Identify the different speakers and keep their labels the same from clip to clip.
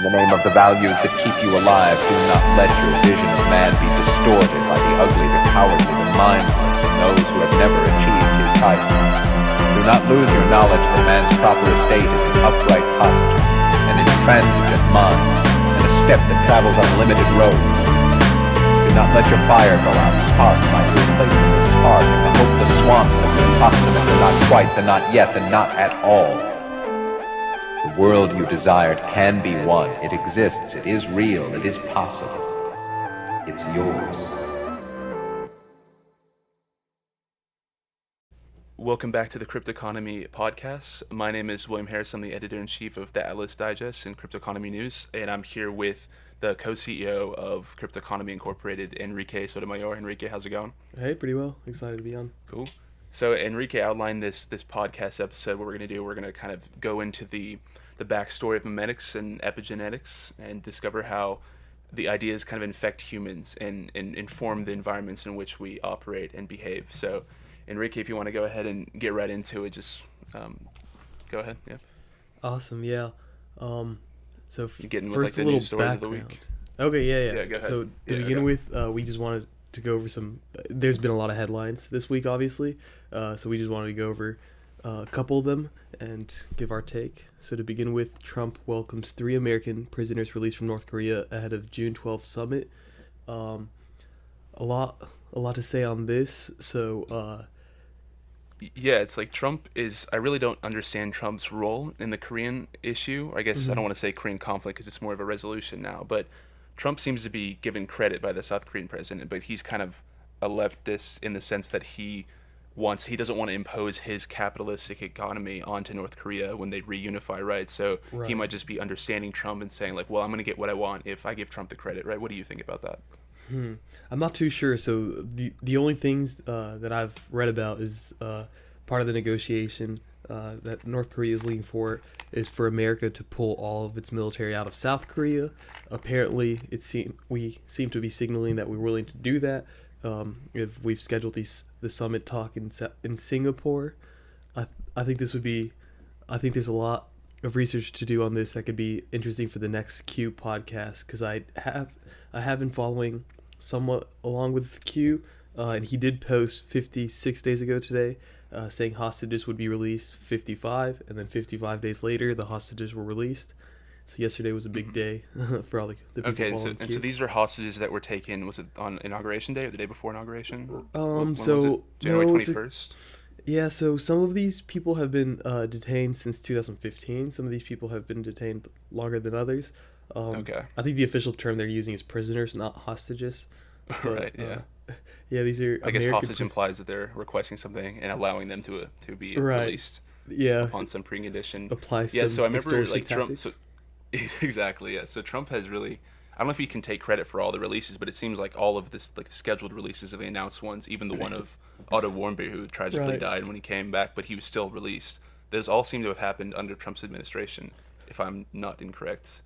Speaker 1: the name of the values that keep you alive, do not let your vision of man be distorted by the ugly, the cowardly, the mindless, and those who have never achieved his title. Do not lose your knowledge that man's proper estate is an upright posture, an intransigent mind, and a step that travels on limited roads. Do not let your fire go out. Spark might replace the spark, and the hopeless swamps of the approximate, the not quite, the not yet, the not at all. The world you desired can be won. It exists. It is real. It is possible. It's yours.
Speaker 2: Welcome back to the Cryptoconomy podcast. My name is William Harris. I'm the editor-in-chief of the Atlas Digest and Cryptoconomy News, and I'm here with the co-CEO of Cryptoconomy Incorporated, Enrique Sotomayor. Enrique, how's it going?
Speaker 3: Hey, pretty well. Excited to be on.
Speaker 2: Cool. So Enrique outlined this podcast episode. What we're going to do, we're going to kind of go into the backstory of memetics and epigenetics and discover how the ideas kind of infect humans and inform the environments in which we operate and behave. So Enrique, if you want to go ahead and get right into it, just go ahead. Yeah.
Speaker 3: Awesome. Yeah. So
Speaker 2: you getting with
Speaker 3: first,
Speaker 2: like the
Speaker 3: a little
Speaker 2: news stories of the
Speaker 3: background.
Speaker 2: week?
Speaker 3: Okay. Yeah.
Speaker 2: Yeah, go ahead.
Speaker 3: So to begin with, we just wanted to go over some. There's been a lot of headlines this week, obviously. So we just wanted to go over a couple of them and give our take. So to begin with, Trump welcomes 3 American prisoners released from North Korea ahead of June 12th summit. A lot to say on this. So.
Speaker 2: Yeah, it's like Trump is. I really don't understand Trump's role in the Korean issue. I guess I don't want to say Korean conflict because it's more of a resolution now. But Trump seems to be given credit by the South Korean president, but he's kind of a leftist in the sense that he doesn't want to impose his capitalistic economy onto North Korea when they reunify, right? So he might just be understanding Trump and saying like, well, I'm going to get what I want if I give Trump the credit, right? What do you think about that?
Speaker 3: I'm not too sure. So the only things that I've read about is part of the negotiation that North Korea is leaning for is for America to pull all of its military out of South Korea. Apparently, we seem to be signaling that we're willing to do that. If we've scheduled the summit talk in Singapore, I think this would be. I think there's a lot of research to do on this that could be interesting for the next Q podcast because I have been following somewhat along with Q, and he did post 56 days ago today saying hostages would be released 55, and then 55 days later the hostages were released. So yesterday was a big day for all the people following Q.
Speaker 2: So these are hostages that were taken, was it on Inauguration Day or the day before Inauguration?
Speaker 3: When
Speaker 2: was it? January 21st?
Speaker 3: Yeah, so some of these people have been detained since 2015. Some of these people have been detained longer than others.
Speaker 2: Okay.
Speaker 3: I think the official term they're using is prisoners, not hostages. But,
Speaker 2: right. Yeah.
Speaker 3: Yeah, these are.
Speaker 2: I guess hostage implies that they're requesting something and allowing them to be released.
Speaker 3: Yeah.
Speaker 2: Upon some precondition.
Speaker 3: Apply some.
Speaker 2: Yeah. So I remember like
Speaker 3: tactics.
Speaker 2: Trump. Exactly. Yeah. So Trump has really. I don't know if he can take credit for all the releases, but it seems like all of this, like scheduled releases of the announced ones, even the one of Otto Warmbier, who tragically died when he came back, but he was still released. Those all seem to have happened under Trump's administration, if I'm not incorrect.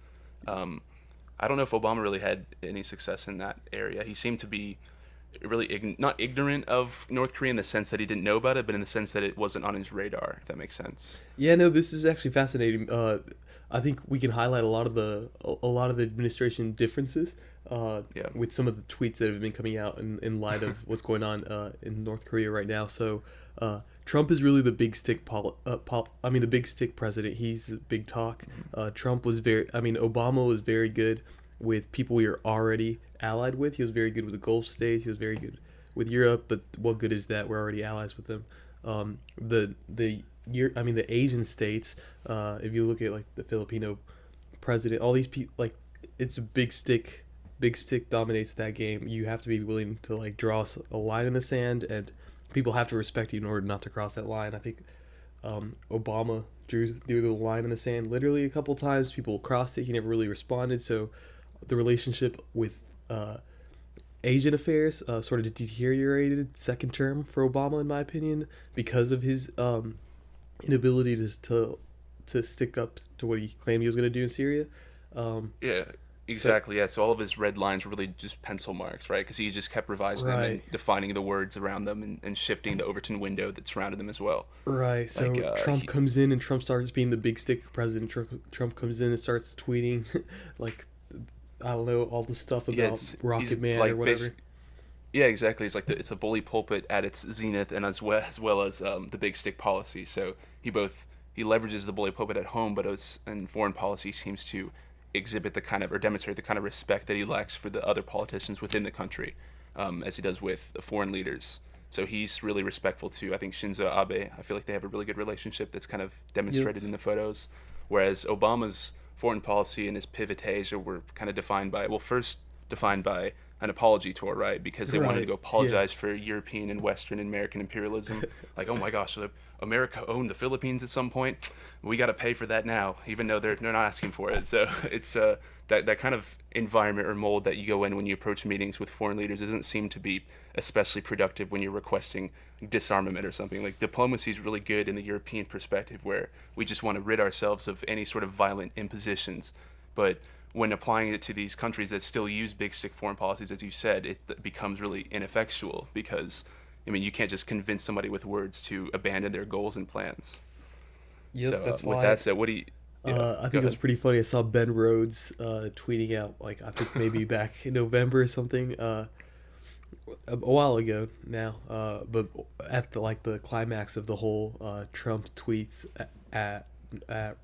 Speaker 2: I don't know if Obama really had any success in that area. He seemed to be really not ignorant of North Korea in the sense that he didn't know about it, but in the sense that it wasn't on his radar, if that makes sense.
Speaker 3: Yeah, no, this is actually fascinating. I think we can highlight a lot of the administration differences with some of the tweets that have been coming out in light of what's going on in North Korea right now. So Trump is really the big stick the big stick president. He's big talk. Obama was very good with people we are already allied with. He was very good with the Gulf states. He was very good with Europe. But what good is that? We're already allies with them. The Asian states. If you look at like the Filipino president, all these people, like it's a big stick. Big stick dominates that game. You have to be willing to like draw a line in the sand, and people have to respect you in order not to cross that line. I think Obama drew the line in the sand literally a couple times. People crossed it. He never really responded. So the relationship with Asian affairs sort of deteriorated second term for Obama, in my opinion, because of his inability to stick up to what he claimed he was going to do in Syria.
Speaker 2: Exactly, yeah. So all of his red lines were really just pencil marks, right? Because he just kept revising them and defining the words around them and shifting the Overton window that surrounded them as well.
Speaker 3: Right. So
Speaker 2: Like,
Speaker 3: Trump comes in and Trump starts being the big stick president. Trump comes in and starts tweeting, like, I don't know, all the stuff about
Speaker 2: he's
Speaker 3: Rocket Man
Speaker 2: like
Speaker 3: or whatever.
Speaker 2: yeah, exactly. It's like it's a bully pulpit at its zenith, and as well as the big stick policy. So he leverages the bully pulpit at home, but in foreign policy seems to exhibit the kind of or demonstrate the kind of respect that he lacks for the other politicians within the country, as he does with foreign leaders. So he's really respectful to, I think, Shinzo Abe. I feel like they have a really good relationship that's kind of demonstrated in the photos. Whereas Obama's foreign policy and his pivot to Asia were kind of first defined by an apology tour, right? Because they wanted to go apologize for European and Western and American imperialism. Like, oh my gosh, so America owned the Philippines at some point. We got to pay for that now, even though they're not asking for it. So it's that kind of environment or mold that you go in when you approach meetings with foreign leaders doesn't seem to be especially productive when you're requesting disarmament or something. Like, diplomacy is really good in the European perspective, where we just want to rid ourselves of any sort of violent impositions. But when applying it to these countries that still use big stick foreign policies, as you said, it becomes really ineffectual because, I mean, you can't just convince somebody with words to abandon their goals and plans.
Speaker 3: Yep,
Speaker 2: So
Speaker 3: that's
Speaker 2: with
Speaker 3: why.
Speaker 2: that said, what do you?
Speaker 3: I think it was pretty funny. I saw Ben Rhodes tweeting out, like, I think maybe back in November or something, a while ago now, but at the climax of the whole Trump tweets at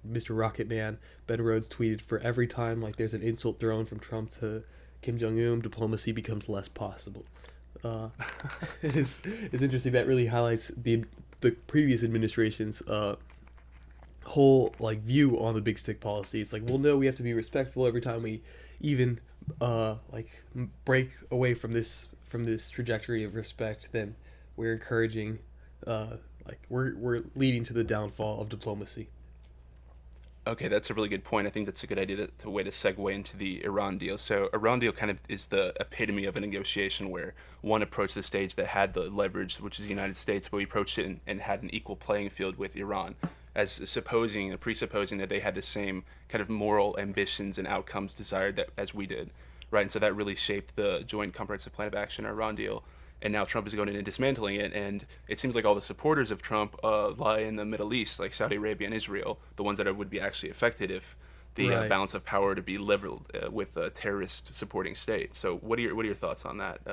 Speaker 3: Mr. Rocket Man, Ben Rhodes tweeted, "For every time like there's an insult thrown from Trump to Kim Jong-un, diplomacy becomes less possible." It's interesting. That really highlights the previous administration's whole like view on the big stick policy. It's like, well, no, we have to be respectful every time we even break away from this trajectory of respect. Then we're encouraging, we're leading to the downfall of diplomacy.
Speaker 2: Okay, that's a really good point. I think that's a good idea to way to segue into the Iran deal. So Iran deal kind of is the epitome of a negotiation where one approached the stage that had the leverage, which is the United States, but we approached it and had an equal playing field with Iran, as presupposing that they had the same kind of moral ambitions and outcomes desired as we did, right? And so that really shaped the Joint Comprehensive Plan of Action, Iran deal. And now Trump is going in and dismantling it, and it seems like all the supporters of Trump lie in the Middle East, like Saudi Arabia and Israel, the ones that would be actually affected if the balance of power to be leveled with a terrorist supporting state. So what are your thoughts on that?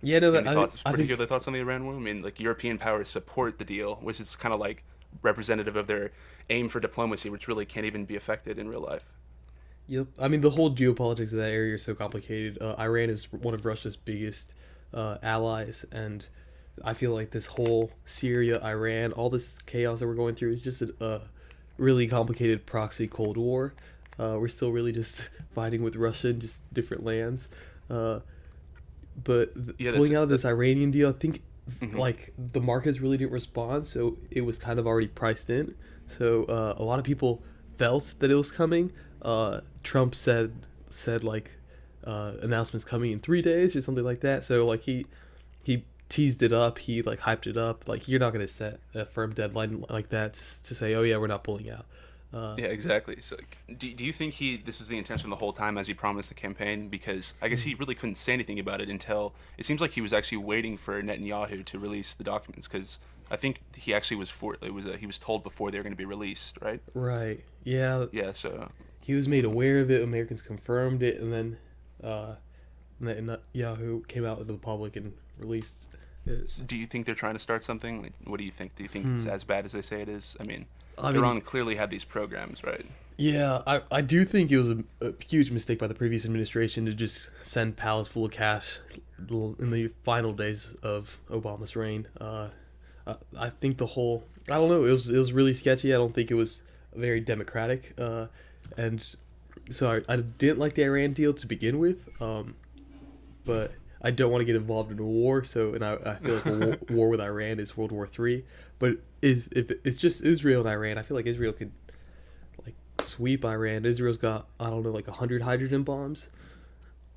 Speaker 2: Particular thoughts on the Iran war? I mean, like, European powers support the deal, which is kind of like representative of their aim for diplomacy, which really can't even be affected in real life.
Speaker 3: Yep. I mean, the whole geopolitics of that area is so complicated. Iran is one of Russia's biggest allies, and I feel like this whole Syria, Iran, all this chaos that we're going through is just a really complicated proxy Cold War. We're still really just fighting with Russia in just different lands. But pulling out of this Iranian deal, I think like the markets really didn't respond, so it was kind of already priced in. So a lot of people felt that it was coming. Trump said like announcements coming in 3 days or something like that. So like he teased it up, he like hyped it up. Like, you're not gonna set a firm deadline like that just to say, oh yeah, we're not pulling out.
Speaker 2: Yeah, exactly. So do you think this was the intention the whole time, as he promised the campaign? Because I guess he really couldn't say anything about it until it seems like he was actually waiting for Netanyahu to release the documents, because I think he actually he was told before they were going to be released, right?
Speaker 3: Right. Yeah.
Speaker 2: Yeah. So
Speaker 3: he was made aware of it. Americans confirmed it, and then Netanyahu came out to the public and released it.
Speaker 2: Do you think they're trying to start something? Like, what do you think? Do you think it's as bad as they say it is? I mean, Iran clearly had these programs, right?
Speaker 3: Yeah, I do think it was a huge mistake by the previous administration to just send pallets full of cash in the final days of Obama's reign. I think I don't know, it was really sketchy. I don't think it was very democratic. And so I didn't like the Iran deal to begin with, but I don't want to get involved in a war. So, and I feel like a war with Iran is World War III. But if it's just Israel and Iran, I feel like Israel could like sweep Iran. Israel's got, I don't know, like 100 hydrogen bombs.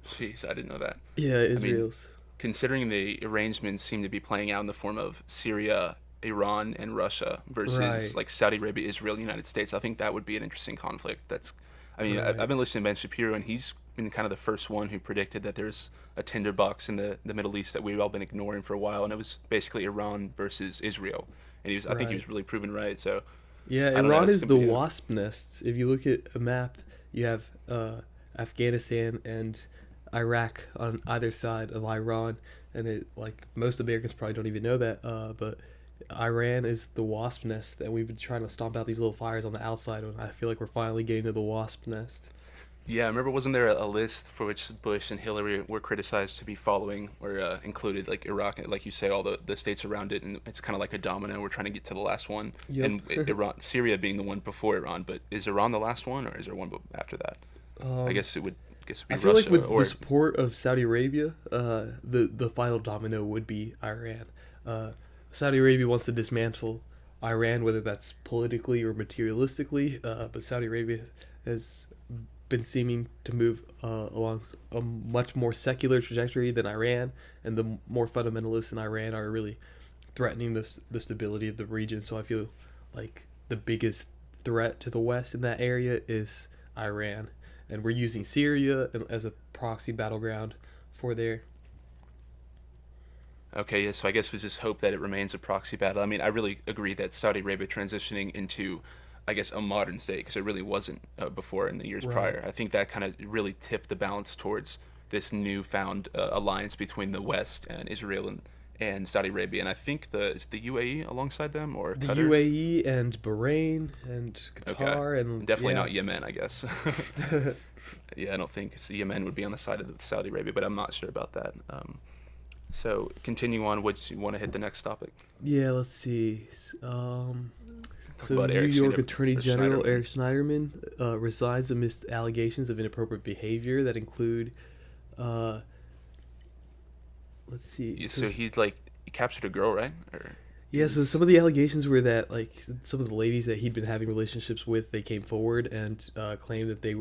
Speaker 2: Jeez, I didn't know that.
Speaker 3: Yeah, Israel's.
Speaker 2: Considering the arrangements seem to be playing out in the form of Syria, Iran, and Russia versus like Saudi Arabia, Israel, United States, I think that would be an interesting conflict. I've been listening to Ben Shapiro, and he's been kind of the first one who predicted that there's a tinderbox in the Middle East that we've all been ignoring for a while, and it was basically Iran versus Israel. And I think he was really proven right. So
Speaker 3: yeah, Iran is the wasp nests. If you look at a map, you have Afghanistan and Iraq on either side of Iran, and it, like, most Americans probably don't even know that, but Iran is the wasp nest, and we've been trying to stomp out these little fires on the outside, and I feel like we're finally getting to the wasp nest.
Speaker 2: Yeah, I remember, wasn't there a list for which Bush and Hillary were criticized to be following, or included, like Iraq, like you say, all the states around it, and it's kind of like a domino. We're trying to get to the last one, and Iran, Syria being the one before Iran. But is Iran the last one, or is there one after that? I guess it would. Be
Speaker 3: I feel
Speaker 2: Russia,
Speaker 3: like with the support of Saudi Arabia, the final domino would be Iran. Saudi Arabia wants to dismantle Iran, whether that's politically or materialistically, but Saudi Arabia has been seeming to move along a much more secular trajectory than Iran, and the more fundamentalists in Iran are really threatening the stability of the region. So I feel like the biggest threat to the West in that area is Iran, and we're using Syria as a proxy battleground for there.
Speaker 2: Okay, yeah, so I guess we just hope that it remains a proxy battle. I mean, I really agree that Saudi Arabia transitioning into, I guess, a modern state, because it really wasn't before in the years prior. I think that kind of really tipped the balance towards this newfound alliance between the West and Israel and Saudi Arabia. And I think is the UAE alongside them, or
Speaker 3: the
Speaker 2: Qatar?
Speaker 3: UAE and Bahrain and Qatar, and
Speaker 2: definitely not Yemen, I guess. Yeah, I don't think Yemen would be on the side of Saudi Arabia, but I'm not sure about that. So continuing on, would you want to hit the next topic?
Speaker 3: Yeah, let's see. So
Speaker 2: about
Speaker 3: New York Attorney General
Speaker 2: Schneiderman.
Speaker 3: Eric Schneiderman resigns amidst allegations of inappropriate behavior that include, let's see.
Speaker 2: So he captured a girl, right?
Speaker 3: Yeah, so some of the allegations were that, like, some of the ladies that he'd been having relationships with, they came forward and claimed that they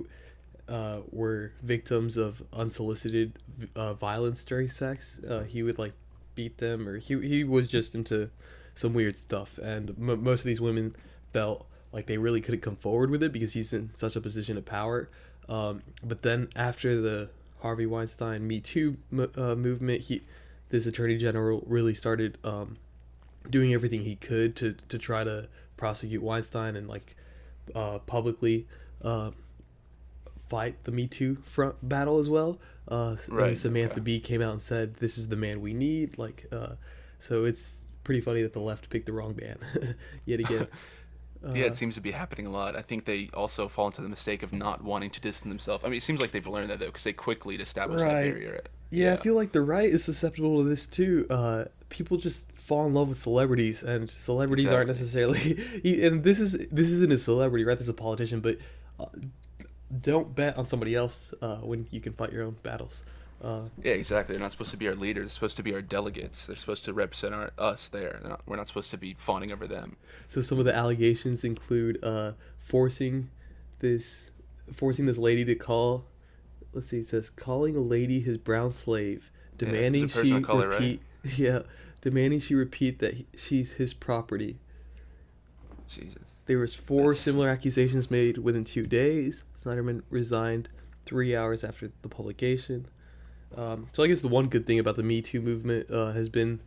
Speaker 3: were victims of unsolicited violence during sex. He would, like, beat them, or he was just into some weird stuff, and most of these women felt like they really couldn't come forward with it because he's in such a position of power. But then after the Harvey Weinstein Me Too movement, this attorney general really started doing everything he could to try to prosecute Weinstein and, like, publicly fight the Me Too front battle as well. And Samantha Bee came out and said, "This is the man we need." Like, so it's pretty funny that the left picked the wrong man yet again.
Speaker 2: Yeah, it seems to be happening a lot. I think they also fall into the mistake of not wanting to distance themselves. I mean, it seems like they've learned that, though, because they quickly established that barrier.
Speaker 3: Yeah, I feel like the right is susceptible to this too. People just fall in love with celebrities, and celebrities aren't necessarily. And this isn't a celebrity, right? This is a politician, but don't bet on somebody else when you can fight your own battles.
Speaker 2: Yeah, exactly. They're not supposed to be our leaders. They're supposed to be our delegates. They're supposed to represent us there. We're not supposed to be fawning over them.
Speaker 3: So some of the allegations include forcing this lady to call. Let's see. It says calling a lady his brown slave, demanding she repeat. Right? Yeah, demanding she repeat that she's his property.
Speaker 2: Jesus.
Speaker 3: There was 4 similar accusations made within 2 days. Snyderman resigned 3 hours after the publication. So I guess the one good thing about the Me Too movement has been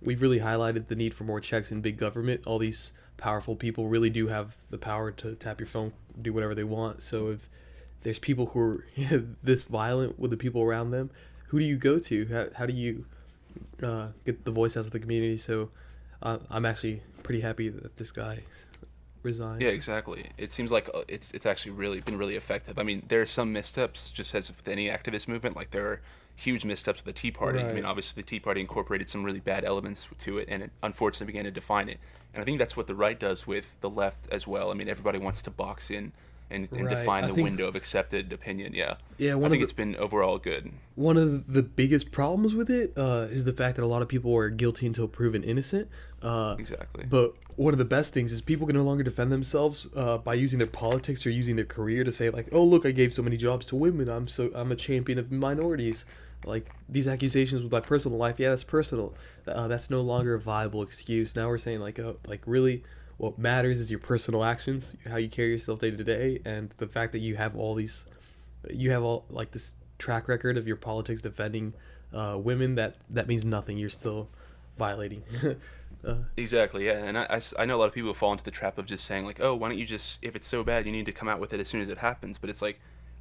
Speaker 3: we've really highlighted the need for more checks in big government. All these powerful people really do have the power to tap your phone, do whatever they want. So if there's people who are this violent with the people around them, who do you go to? How do you get the voice out of the community? So I'm actually pretty happy that this guy resigned.
Speaker 2: Yeah, exactly. It seems like it's actually really been really effective. I mean, there are some missteps, just as with any activist movement. Like, there are huge missteps with the Tea Party.
Speaker 3: Right.
Speaker 2: I mean, obviously the Tea Party incorporated some really bad elements to it, and it unfortunately began to define it. And I think that's what the right does with the left as well. I mean, everybody wants to box in and define the window of accepted opinion. Yeah. I think it's been overall good.
Speaker 3: One of the biggest problems with it is the fact that a lot of people are guilty until proven innocent.
Speaker 2: Exactly.
Speaker 3: But one of the best things is people can no longer defend themselves by using their politics or using their career to say, like, oh, look, I gave so many jobs to women. I'm a champion of minorities. Like, these accusations with my personal life, yeah, that's personal. That's no longer a viable excuse. Now we're saying, like, really, what matters is your personal actions, how you carry yourself day to day, and the fact that you have all these you have all like this track record of your politics defending women, that means nothing. You're still violating.
Speaker 2: Exactly, yeah. And I know a lot of people fall into the trap of just saying, like, oh, why don't you just, if it's so bad, you need to come out with it as soon as it happens. But it's like,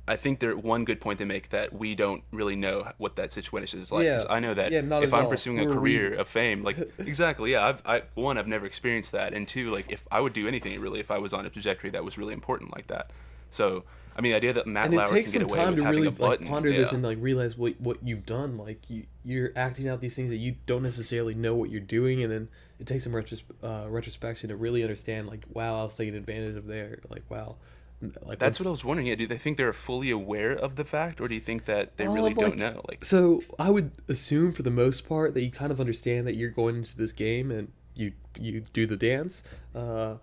Speaker 2: I think there one good point to make that we don't really know what that situation is like.
Speaker 3: Yeah.
Speaker 2: Because I know that
Speaker 3: Not
Speaker 2: if
Speaker 3: at
Speaker 2: I'm
Speaker 3: all.
Speaker 2: pursuing a career of fame, like, exactly, yeah, I've never experienced that. And two, like, if I would do anything really if I was on a trajectory that was really important like that. So, I mean, the idea that Matt
Speaker 3: And it
Speaker 2: Lauer
Speaker 3: takes
Speaker 2: can
Speaker 3: some
Speaker 2: get away
Speaker 3: time
Speaker 2: with
Speaker 3: to
Speaker 2: having
Speaker 3: really
Speaker 2: a button.
Speaker 3: like ponder
Speaker 2: yeah.
Speaker 3: this and like realize what you've done. Like you're acting out these things that you don't necessarily know what you're doing, and then it takes some retrospection to really understand. Like, wow, I was taking advantage of there. Like, wow. Like
Speaker 2: That's what I was wondering. Yeah, do they think they're fully aware of the fact, or do you think that they really don't know? Like,
Speaker 3: so I would assume for the most part that you kind of understand that you're going into this game and you do the dance, but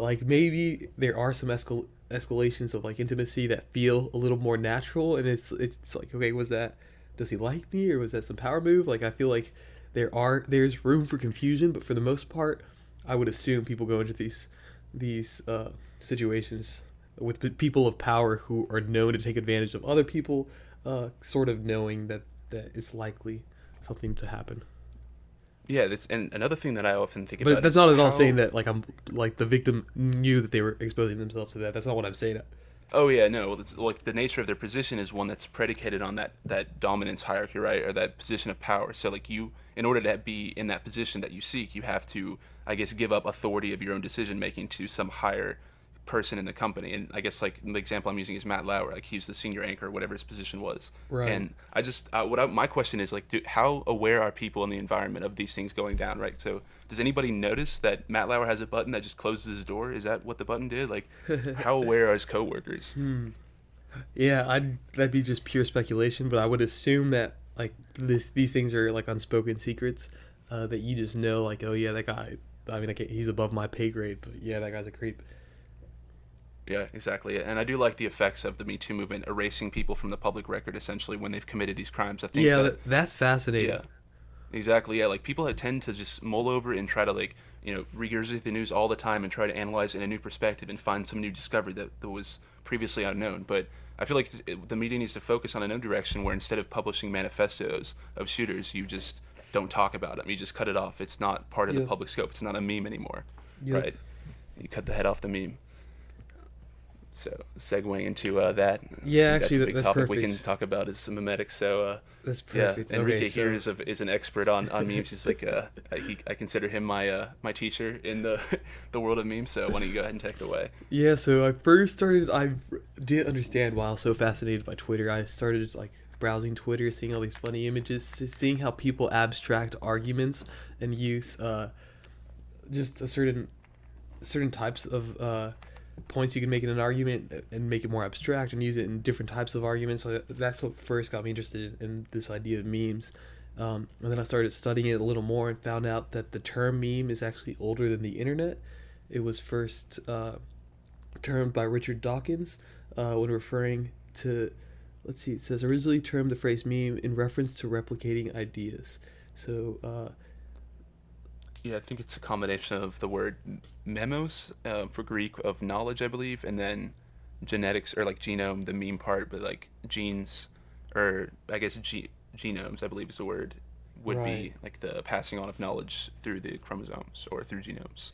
Speaker 3: like maybe there are some escalations of like intimacy that feel a little more natural, and it's like, okay, does he like me, or was that some power move? Like, I feel like there's room for confusion, but for the most part, I would assume people go into these situations with people of power who are known to take advantage of other people, sort of knowing that it's likely something to happen.
Speaker 2: yeah, and another thing that I often think
Speaker 3: But
Speaker 2: about
Speaker 3: that's
Speaker 2: is
Speaker 3: not at all
Speaker 2: how-
Speaker 3: saying that like I'm like the victim knew that they were exposing themselves to that. That's not what I'm saying.
Speaker 2: Oh yeah, no. It's like the nature of their position is one that's predicated on that dominance hierarchy, right, or that position of power. So like you, in order to be in that position that you seek, you have to, I guess, give up authority of your own decision making to some higher person in the company. And I guess like the example I'm using is Matt Lauer. Like he's the senior anchor, whatever his position was.
Speaker 3: Right.
Speaker 2: And I just my question is like, how aware are people in the environment of these things going down, right? So does anybody notice that Matt Lauer has a button that just closes his door? Is that what the button did? Like, how aware are his coworkers?
Speaker 3: Yeah, that'd be just pure speculation, but I would assume that like these things are like unspoken secrets that you just know, like, oh yeah, that guy. I mean, he's above my pay grade, but yeah, that guy's a creep.
Speaker 2: Yeah, exactly. And I do like the effects of the Me Too movement erasing people from the public record, essentially, when they've committed these crimes. I think
Speaker 3: that's fascinating.
Speaker 2: Yeah, exactly. Yeah, like people that tend to just mull over and try to like, regurgitate the news all the time and try to analyze it in a new perspective and find some new discovery that was previously unknown. But I feel like the media needs to focus on another direction where instead of publishing manifestos of shooters, you just don't talk about them. You just cut it off. It's not part of the public scope. It's not a meme anymore, right? You cut the head off the meme. So segueing into that,
Speaker 3: yeah,
Speaker 2: that's
Speaker 3: actually,
Speaker 2: a big
Speaker 3: that's
Speaker 2: topic
Speaker 3: perfect.
Speaker 2: we can talk about is memetics. So
Speaker 3: that's perfect.
Speaker 2: Yeah, Enrique
Speaker 3: Okay,
Speaker 2: here is an expert on memes. He's like I consider him my teacher in the world of memes. So why don't you go ahead and take it away?
Speaker 3: Yeah, so I didn't understand why I was so fascinated by Twitter. I started like browsing Twitter, seeing all these funny images, seeing how people abstract arguments and use just a certain types of points you can make in an argument and make it more abstract and use it in different types of arguments. So that's what first got me interested in this idea of memes. And then I started studying it a little more and found out that the term meme is actually older than the internet. It was first termed by Richard Dawkins when referring to, let's see, it says originally termed the phrase meme in reference to replicating ideas. So
Speaker 2: yeah, I think it's a combination of the word memos for Greek of knowledge, I believe, and then genetics or like genome, the meme part, but like genes, or I guess genomes, I believe is the word, would be like the passing on of knowledge through the chromosomes or through genomes.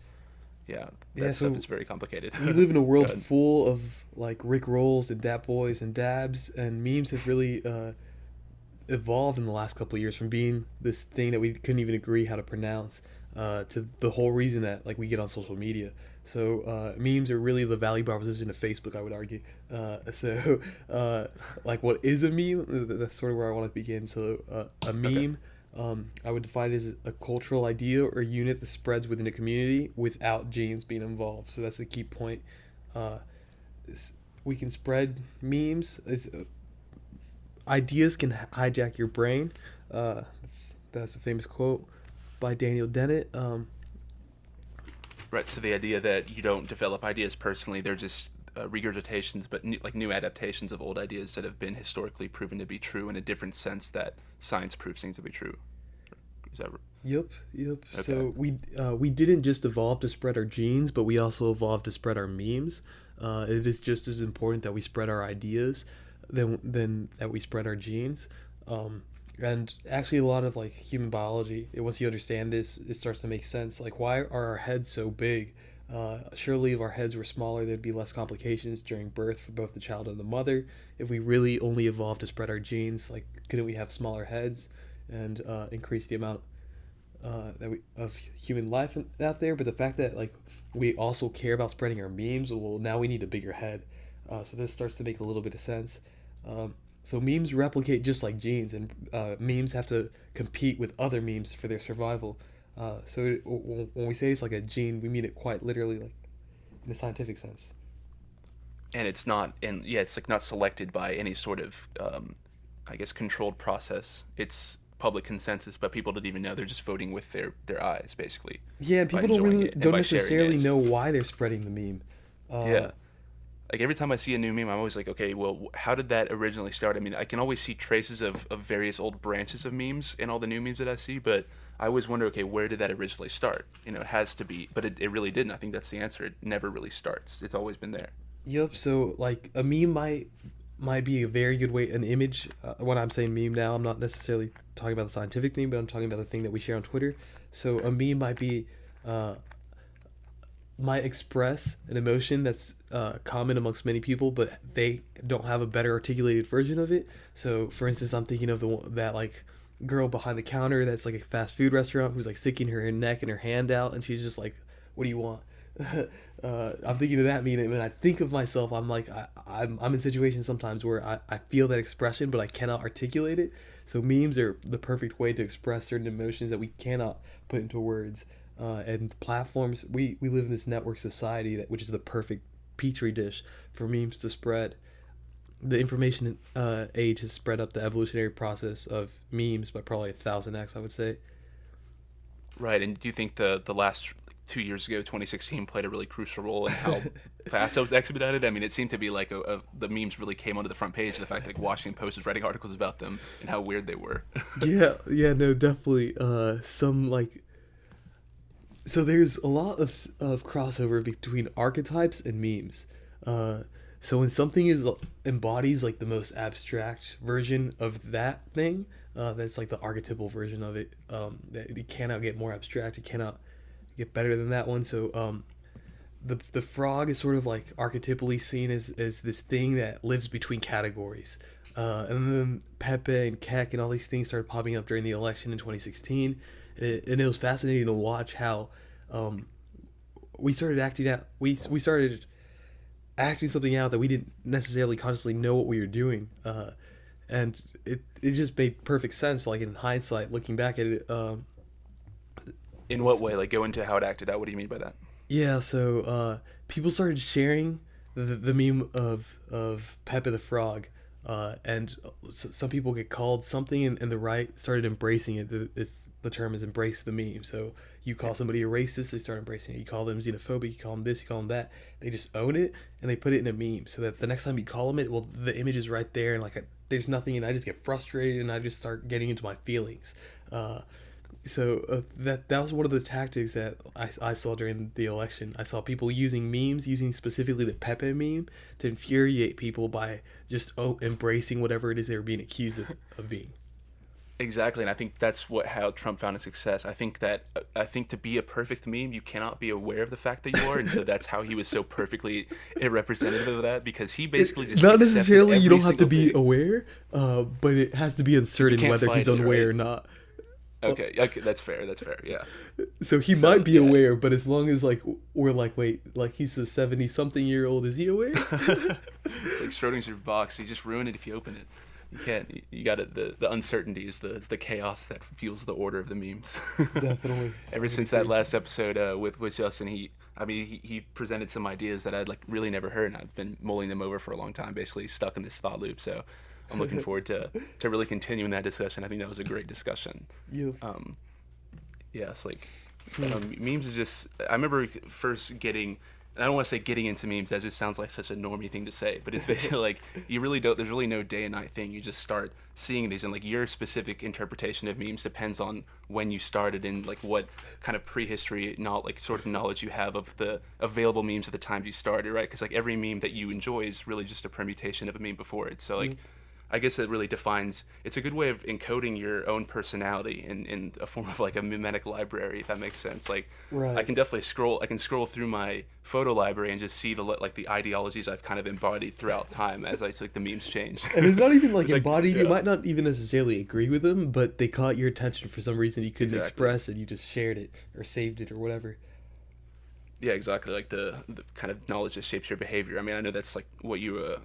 Speaker 2: Yeah, that stuff is very complicated.
Speaker 3: We live in a world full of like Rick Rolls and Dap Boys and Dabs, and memes have really evolved in the last couple of years from being this thing that we couldn't even agree how to pronounce to the whole reason that like we get on social media. So memes are really the value proposition of Facebook, I would argue. Like what is a meme? That's sort of where I want to begin. So a meme, I would define it as a cultural idea or unit that spreads within a community without genes being involved. So that's the key point. We can spread memes. Ideas can hijack your brain. That's a famous quote by Daniel Dennett.
Speaker 2: Right, so the idea that you don't develop ideas personally, they're just regurgitations, but new adaptations of old ideas that have been historically proven to be true in a different sense that science proves things to be true. Is that right?
Speaker 3: Yep.
Speaker 2: Okay.
Speaker 3: So we didn't just evolve to spread our genes, but we also evolved to spread our memes. It is just as important that we spread our ideas. than that we spread our genes. And actually, a lot of like human biology, once you understand this, it starts to make sense. Like, why are our heads so big? Surely, if our heads were smaller, there'd be less complications during birth for both the child and the mother. If we really only evolved to spread our genes, like, couldn't we have smaller heads and increase the amount of human life out there? But the fact that like we also care about spreading our memes, well, now we need a bigger head. So this starts to make a little bit of sense. So memes replicate just like genes, and memes have to compete with other memes for their survival. When we say it's like a gene, we mean it quite literally, like in a scientific sense.
Speaker 2: And it's not, it's like not selected by any sort of, I guess, controlled process. It's public consensus, but people don't even know. They're just voting with their eyes, basically.
Speaker 3: Yeah, and people don't necessarily know why they're spreading the meme.
Speaker 2: Yeah. Like every time I see a new meme, I'm always like, okay, well, how did that originally start? I mean, I can always see traces of various old branches of memes in all the new memes that I see, but I always wonder, okay, where did that originally start? You know, it has to be, but it really didn't. I think that's the answer. It never really starts. It's always been there.
Speaker 3: Yep. So like a meme might be a very good way, an image. When I'm saying meme now, I'm not necessarily talking about the scientific thing, but I'm talking about the thing that we share on Twitter. So a meme might be might express an emotion that's common amongst many people, but they don't have a better articulated version of it. So, for instance, I'm thinking of that like girl behind the counter that's like a fast food restaurant who's like sticking her neck and her hand out, and she's just like, "What do you want?" I'm thinking of that meme, and when I think of myself, I'm like, I'm in situations sometimes where I feel that expression, but I cannot articulate it. So memes are the perfect way to express certain emotions that we cannot put into words. And platforms, we live in this network society which is the perfect petri dish for memes to spread. The information age has spread up the evolutionary process of memes by probably 1,000x, I would say.
Speaker 2: Right, and do you think the last 2 years ago, 2016, played a really crucial role in how fast it was expedited? I mean, it seemed to be like the memes really came onto the front page. The fact that like, Washington Post was writing articles about them and how weird they were. yeah,
Speaker 3: no, definitely. Some like. So there's a lot of crossover between archetypes and memes. So when something embodies like the most abstract version of that thing, that's like the archetypal version of it. That it cannot get more abstract. It cannot get better than that one. So the frog is sort of like archetypally seen as this thing that lives between categories. And then Pepe and Keck and all these things started popping up during the election in 2016. And it was fascinating to watch how we started acting out. We started acting something out that we didn't necessarily consciously know what we were doing, and it just made perfect sense. Like in hindsight, looking back at it.
Speaker 2: In what way? Like go into how it acted out. What do you mean by that?
Speaker 3: Yeah. So people started sharing the meme of Pepe the Frog. And some people get called something, and the right started embracing it. The term is embrace the meme. So you call somebody a racist, they start embracing it. You call them xenophobic, you call them this, you call them that. They just own it, and they put it in a meme. So that the next time you call them it, well, the image is right there, and like there's nothing, and I just get frustrated, and I just start getting into my feelings. So that was one of the tactics that I saw during the election. I saw people using memes, using specifically the Pepe meme, to infuriate people by just embracing whatever it is they were being accused of being.
Speaker 2: Exactly, and I think that's how Trump found his success. I think to be a perfect meme, you cannot be aware of the fact that you are, and so that's how he was so perfectly representative of that, because he basically just
Speaker 3: not necessarily you don't have to be
Speaker 2: thing.
Speaker 3: aware, but it has to be uncertain whether he's unaware or not.
Speaker 2: Okay, that's fair, yeah.
Speaker 3: So he might be aware, but as long as like we're like, wait, like he's a 70-something-year-old, is he aware?
Speaker 2: It's like Schrodinger's box. You just ruin it if you open it. You can't. You got it. The uncertainty is the chaos that fuels the order of the memes.
Speaker 3: Definitely.
Speaker 2: Ever since that last episode with Justin, he presented some ideas that I'd like really never heard, and I've been mulling them over for a long time. Basically, stuck in this thought loop. So I'm looking forward to really continuing that discussion. I think that was a great discussion.
Speaker 3: Yeah.
Speaker 2: Yes, like memes is just. I remember first getting I don't want to say getting into memes. That just sounds like such a normie thing to say. But it's basically like you really don't. There's really no day and night thing. You just start seeing these, and like your specific interpretation of memes depends on when you started and like what kind of prehistory, not like sort of knowledge you have of the available memes at the time you started, right? Because like every meme that you enjoy is really just a permutation of a meme before it. So like. I guess it really defines. It's a good way of encoding your own personality in a form of like a memetic library, if that makes sense. Like,
Speaker 3: Right.
Speaker 2: I can definitely scroll. I can scroll through my photo library and just see the ideologies I've kind of embodied throughout time as like the memes change.
Speaker 3: And it's not even like
Speaker 2: It's like,
Speaker 3: embodied.
Speaker 2: yeah.
Speaker 3: You might not even necessarily agree with them, but they caught your attention for some reason you couldn't
Speaker 2: Exactly.
Speaker 3: express, and you just shared it or saved it or whatever.
Speaker 2: Yeah, exactly. Like the kind of knowledge that shapes your behavior. I mean, I know that's like what you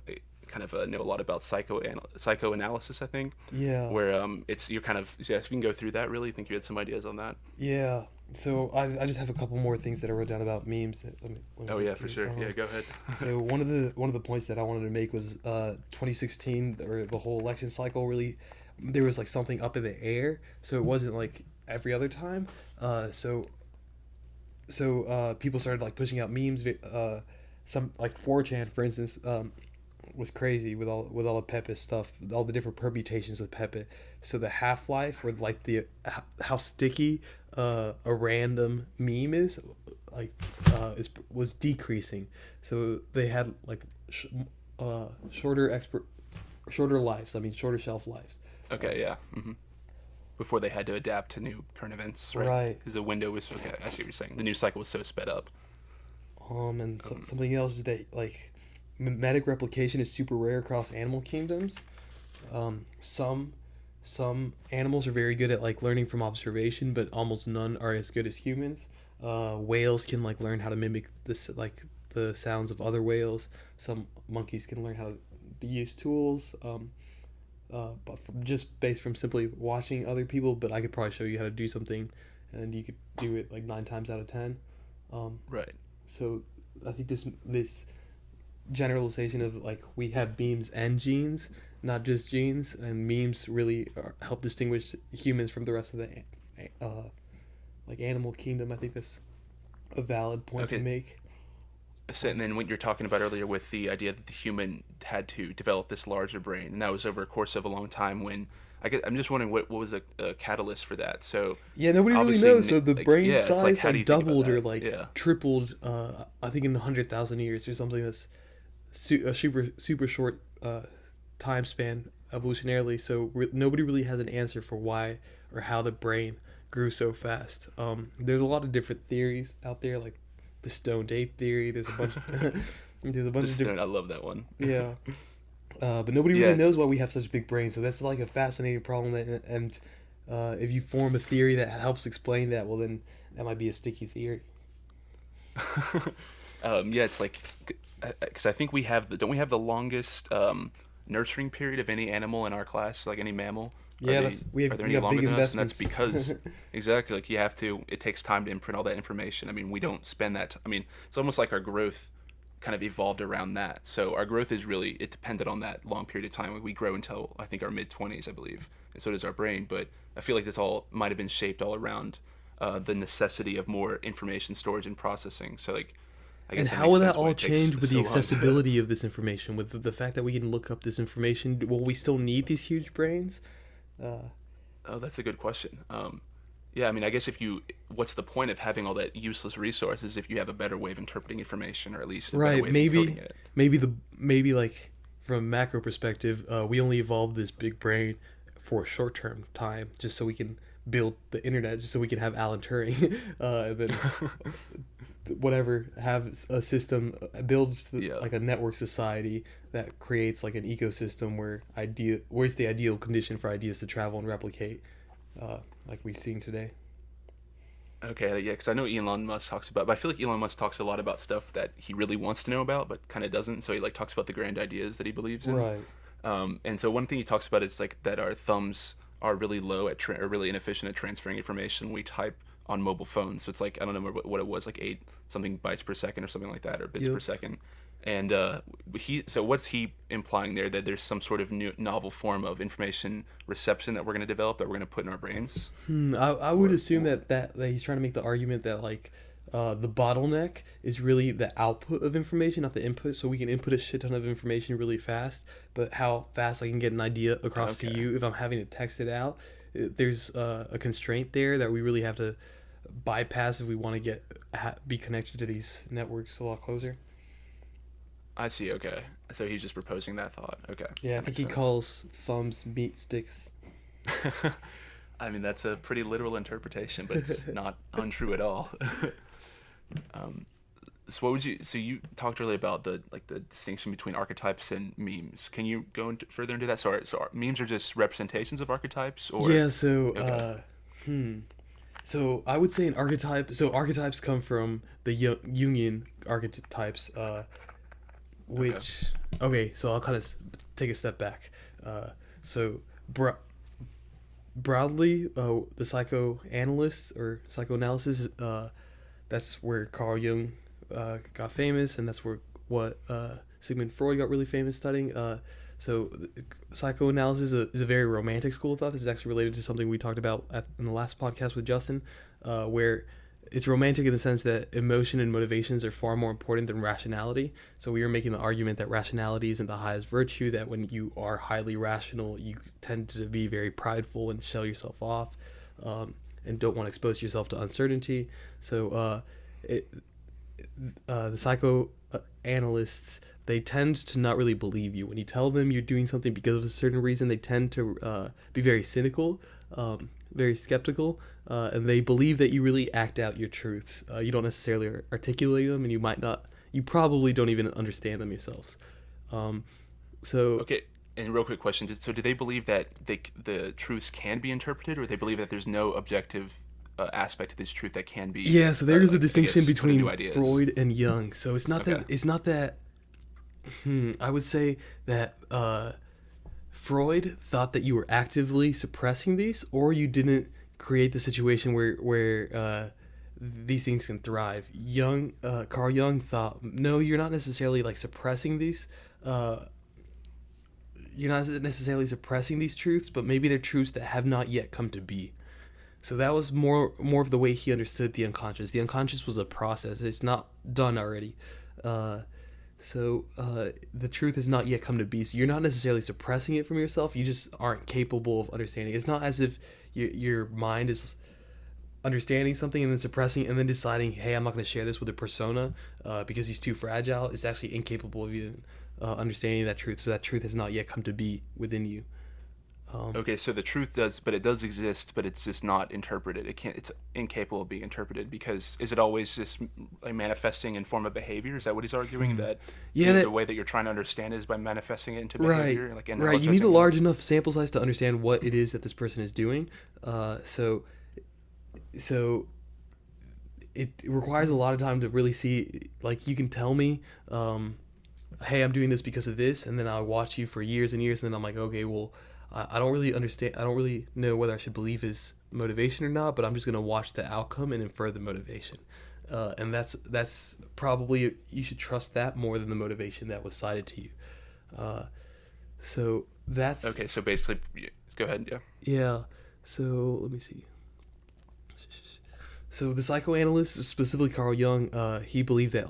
Speaker 2: kind of know a lot about psychoanalysis, I think.
Speaker 3: Yeah.
Speaker 2: Where it's you're kind of if you can go through that. Really, think you had some ideas on that.
Speaker 3: Yeah. So I just have a couple more things that I wrote down about memes. That, let me
Speaker 2: Oh yeah,
Speaker 3: look
Speaker 2: for
Speaker 3: through.
Speaker 2: sure. Yeah, go ahead.
Speaker 3: So one of the points that I wanted to make was 2016 or the whole election cycle. Really, there was like something up in the air. So it wasn't like every other time. So people started like pushing out memes. Some like 4chan, for instance, was crazy with all the Pepe stuff, all the different permutations of Pepe. So the half-life, or like the how sticky a random meme is, like was decreasing. So they had like shorter lives. I mean, shorter shelf lives.
Speaker 2: Okay, yeah. Before they had to adapt to new current events, right?
Speaker 3: Right.
Speaker 2: Because the window was okay. I see what you're saying. The news cycle was so sped up.
Speaker 3: And something else is that like memetic replication is super rare across animal kingdoms. Some animals are very good at like learning from observation, but almost none are as good as humans. Whales can like learn how to mimic the sounds of other whales. Some monkeys can learn how to use tools. But just based from simply watching other people. But I could probably show you how to do something, and you could do it like 9 times out of 10.
Speaker 2: Right.
Speaker 3: So I think this generalization of like we have memes and genes, not just genes, and memes really help distinguish humans from the rest of the like animal kingdom. I think that's a valid point to make.
Speaker 2: So, and then what you're talking about earlier with the idea that the human had to develop this larger brain, and that was over a course of a long time. When I'm just wondering what was a catalyst for that. So
Speaker 3: yeah, nobody really knows. So the brain size like doubled or like tripled. I think in 100,000 years or something. That's a super short time span evolutionarily. So nobody really has an answer for why or how the brain grew so fast. There's a lot of different theories out there, like the stoned ape theory. There's a bunch. There's a bunch of different.
Speaker 2: I love that one.
Speaker 3: Yeah. But nobody really knows why we have such big brains, so that's like a fascinating problem. And if you form a theory that helps explain that, well, then that might be a sticky theory.
Speaker 2: Yeah, it's like because I think don't we have the longest nurturing period of any animal in our class, like any mammal?
Speaker 3: Yeah,
Speaker 2: are there any longer than us? And that's because exactly like it takes time to imprint all that information. I mean, we don't spend that. I mean, it's almost like our growth kind of evolved around that. So our growth is really, it depended on that long period of time. We grow until I think our mid-20s, I believe, and so does our brain. But I feel like this all might have been shaped all around the necessity of more information storage and processing. So like, I guess.
Speaker 3: And how will that all change with the accessibility of this information, with the fact that we can look up this information? Will we still need these huge brains?
Speaker 2: Oh, that's a good question. Yeah, I mean, I guess what's the point of having all that useless resources if you have a better way of interpreting information, or at least a better way of encoding it?
Speaker 3: Maybe like from a macro perspective, we only evolved this big brain for a short-term time, just so we can build the internet, just so we can have Alan Turing, and then whatever, have a system, builds like a network society that creates like an ecosystem where's the ideal condition for ideas to travel and replicate. Like we've seen today.
Speaker 2: Okay, yeah, because I know Elon Musk talks about, but I feel like Elon Musk talks a lot about stuff that he really wants to know about, but kind of doesn't. So he like talks about the grand ideas that he believes in.
Speaker 3: Right.
Speaker 2: And so one thing he talks about is like that our thumbs are really low at or really inefficient at transferring information when we type on mobile phones. So it's like, I don't know what it was, like 8 something bytes per second or something like that, or bits per second. And so what's he implying there? That there's some sort of new novel form of information reception that we're going to develop, that we're going to put in our brains?
Speaker 3: I would assume that he's trying to make the argument that like The bottleneck is really the output of information, not the input. So we can input a shit ton of information really fast, but how fast I can get an idea across to you if I'm having to text it out, there's a constraint there that we really have to bypass if we want to be connected to these networks a lot closer.
Speaker 2: I see. Okay, so he's just proposing that thought. Okay.
Speaker 3: Yeah, I think he calls thumbs meat sticks.
Speaker 2: I mean, that's a pretty literal interpretation, but it's not untrue at all. So what would you? So you talked earlier about the distinction between archetypes and memes. Can you go further into that? So memes are just representations of archetypes, or
Speaker 3: yeah. So So I would say an archetype. So archetypes come from the Jungian archetypes, which okay. So I'll kind of take a step back. So broadly, the psychoanalysts or psychoanalysis, that's where Carl Jung got famous, and that's what Sigmund Freud got really famous studying. So psychoanalysis is a very romantic school of thought. This is actually related to something we talked about in the last podcast with Justin, where it's romantic in the sense that emotion and motivations are far more important than rationality. So we were making the argument that rationality isn't the highest virtue, that when you are highly rational, you tend to be very prideful and shell yourself off, and don't want to expose yourself to uncertainty. So the psychoanalysts, they tend to not really believe you. When you tell them you're doing something because of a certain reason, they tend to be very cynical, very skeptical, and they believe that you really act out your truths. You don't necessarily articulate them, and you probably don't even understand them yourselves.
Speaker 2: Okay, and real quick question. So do they believe that the truths can be interpreted, or they believe that there's no objective aspect to this truth that can be?
Speaker 3: Yeah, so there's a distinction between Freud and Jung. So it's not that I would say that Freud thought that you were actively suppressing these, or you didn't create the situation where these things can thrive. Carl Jung thought, no, you're not necessarily suppressing these. You're not necessarily suppressing these truths, but maybe they're truths that have not yet come to be. So that was more of the way he understood the unconscious. The unconscious was a process. It's not done already. So the truth has not yet come to be. So you're not necessarily suppressing it from yourself. You just aren't capable of understanding. It's not as if your mind is understanding something and then suppressing it and then deciding, hey, I'm not going to share this with a persona because he's too fragile. It's actually incapable of even understanding that truth. So that truth has not yet come to be within you.
Speaker 2: Okay, so the truth does exist, but it's just not interpreted. It's incapable of being interpreted because is it always just manifesting in form of behavior? Is that what he's arguing? That the way that you're trying to understand is by manifesting it into behavior?
Speaker 3: Right. You need a large enough sample size to understand what it is that this person is doing. So it requires a lot of time to really see. You can tell me, hey, I'm doing this because of this, and then I'll watch you for years and years, and then I'm like, okay, well, I don't really understand. I don't really know whether I should believe his motivation or not, but I'm just going to watch the outcome and infer the motivation. And that's probably, you should trust that more than the motivation that was cited to you. So that's...
Speaker 2: Okay, so basically, go ahead, yeah.
Speaker 3: Yeah, so let me see. So the psychoanalyst, specifically Carl Jung, he believed that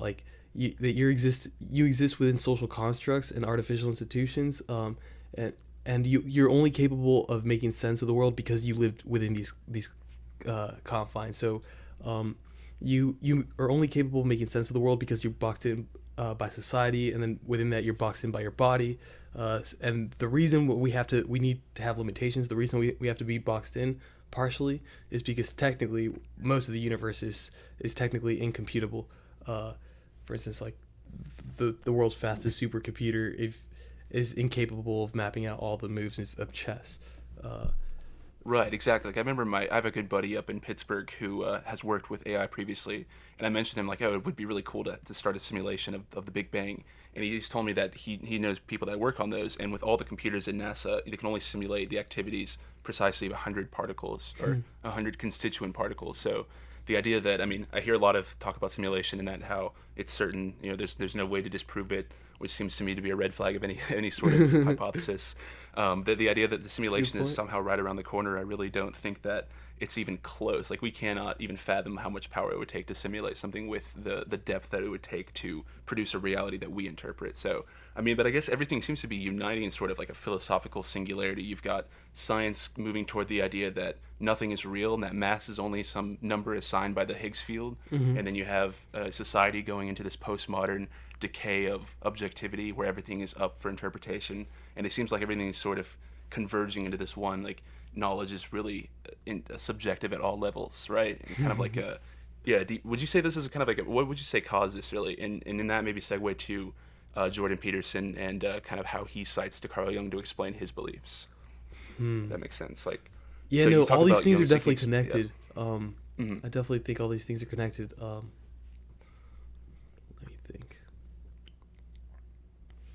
Speaker 3: you exist within social constructs and artificial institutions, and you're only capable of making sense of the world because you lived within these confines. So you are only capable of making sense of the world because you're boxed in by society, and then within that you're boxed in by your body. And the reason we need to have limitations, the reason we have to be boxed in partially is because technically most of the universe is technically incomputable. For instance, the world's fastest supercomputer is incapable of mapping out all the moves of chess.
Speaker 2: Right, exactly. I remember I have a good buddy up in Pittsburgh who has worked with AI previously, and I mentioned him it would be really cool to start a simulation of the Big Bang, and he just told me that he knows people that work on those, and with all the computers in NASA, they can only simulate the activities precisely of 100 particles or 100 constituent particles. So the idea that, I hear a lot of talk about simulation and that how it's certain, there's no way to disprove it, which seems to me to be a red flag of any sort of hypothesis. The idea that the simulation is somehow right around the corner, I really don't think that it's even close. Like, we cannot even fathom how much power it would take to simulate something with the depth that it would take to produce a reality that we interpret. So, I mean, but I guess everything seems to be uniting in sort of like a philosophical singularity. You've got science moving toward the idea that nothing is real and that mass is only some number assigned by the Higgs field. And then you have society going into this postmodern decay of objectivity where everything is up for interpretation. And it seems like everything is sort of converging into this one, like, knowledge is really subjective at all levels, right? And kind of like a, would you say this is kind of like what would you say caused this really? And in that maybe segue to Jordan Peterson and kind of how he cites to Carl Jung to explain his beliefs. That makes sense. Like,
Speaker 3: yeah,
Speaker 2: so
Speaker 3: no, all these things are
Speaker 2: Jung's
Speaker 3: definitely
Speaker 2: techniques-
Speaker 3: connected. I definitely think all these things are connected. Let me think.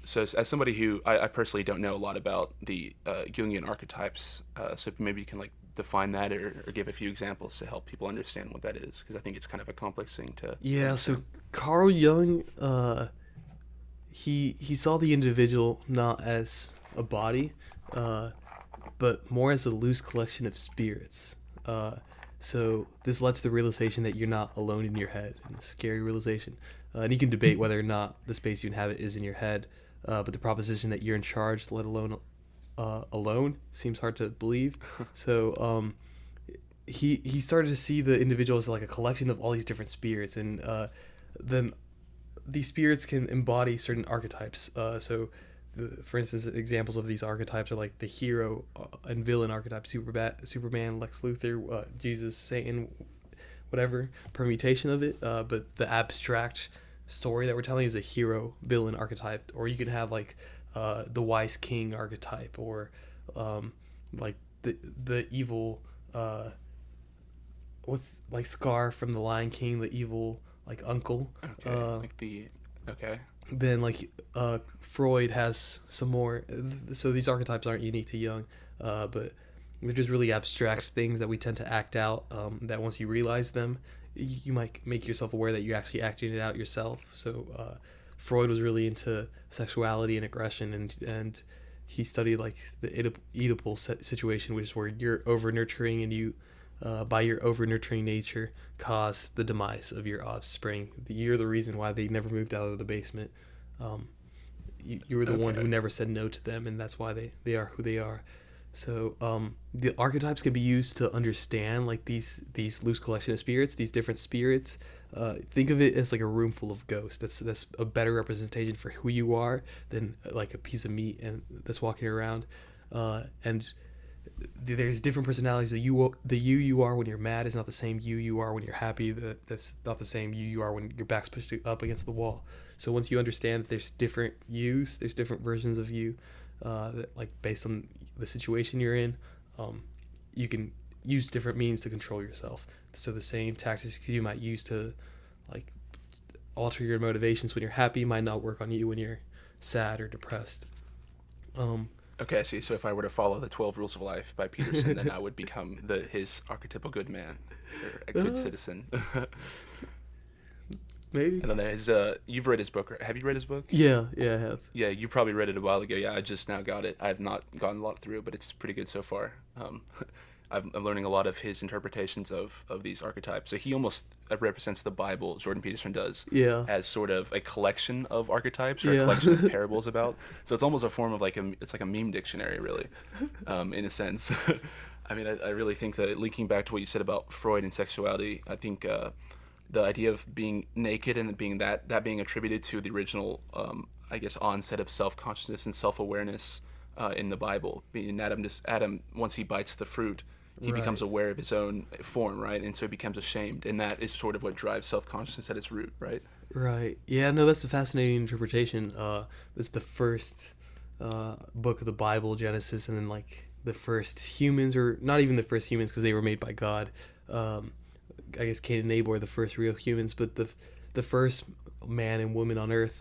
Speaker 2: So as somebody who I personally don't know a lot about the Jungian archetypes, so maybe you can like define that or give a few examples to help people understand what that is, because I think it's kind of a complex thing to.
Speaker 3: Yeah, so Carl Jung, he saw the individual not as a body, but more as a loose collection of spirits. So this led to the realization that you're not alone in your head, and a scary realization. And you can debate whether or not the space you inhabit is in your head, but the proposition that you're in charge, let alone alone, seems hard to believe. So he started to see the individual as like a collection of all these different spirits, and then these spirits can embody certain archetypes. For instance, examples of these archetypes are like the hero and villain archetype, Superman, Lex Luthor, Jesus, Satan, whatever permutation of it. But the abstract story that we're telling is a hero villain archetype. Or you could have like the wise king archetype, or like the evil what's like Scar from the Lion King, the evil like uncle.
Speaker 2: Okay.
Speaker 3: Then like Freud has some more. So these archetypes aren't unique to Jung, but they're just really abstract things that we tend to act out, that once you realize them, you might make yourself aware that you're actually acting it out yourself. So Freud was really into sexuality and aggression, and he studied like the Oedipal situation, which is where you're over nurturing, and you by your over nurturing nature cause the demise of your offspring. You're the reason why they never moved out of the basement. You were the one who never said no to them, and that's why they are who they are. So the archetypes can be used to understand like these loose collection of spirits, these different spirits. Think of it as like a room full of ghosts. That's a better representation for who you are than like a piece of meat and that's walking around. And there's different personalities. The you are when you're mad is not the same you are when you're happy. That's not the same you are when your back's pushed up against the wall. So once you understand that there's different yous, there's different versions of you, that like based on the situation you're in, you can use different means to control yourself. So the same tactics you might use to like alter your motivations when you're happy might not work on you when you're sad or depressed.
Speaker 2: Okay, I see. So if I were to follow the 12 Rules of Life by Peterson, then I would become his archetypal good man, or a good citizen.
Speaker 3: Maybe.
Speaker 2: And then you've read his book. Have you read his book?
Speaker 3: Yeah, I have.
Speaker 2: Yeah, you probably read it a while ago. Yeah, I just now got it. I have not gotten a lot through it, but it's pretty good so far. I'm learning a lot of his interpretations of these archetypes. So he almost represents the Bible, Jordan Peterson does, as sort of a collection of archetypes or a collection of parables about. So it's almost a form of it's like a meme dictionary, really, in a sense. I mean, I really think that linking back to what you said about Freud and sexuality, I think the idea of being naked and being that being attributed to the original, I guess, onset of self-consciousness and self-awareness in the Bible. Being Adam, once he bites the fruit, he becomes aware of his own form, right? And so he becomes ashamed. And that is sort of what drives self-consciousness at its root, right?
Speaker 3: Right. Yeah, no, that's a fascinating interpretation. It's the first book of the Bible, Genesis, and then like the first humans, or not even the first humans because they were made by God. I guess Cain and Abel are the first real humans, but the first man and woman on earth.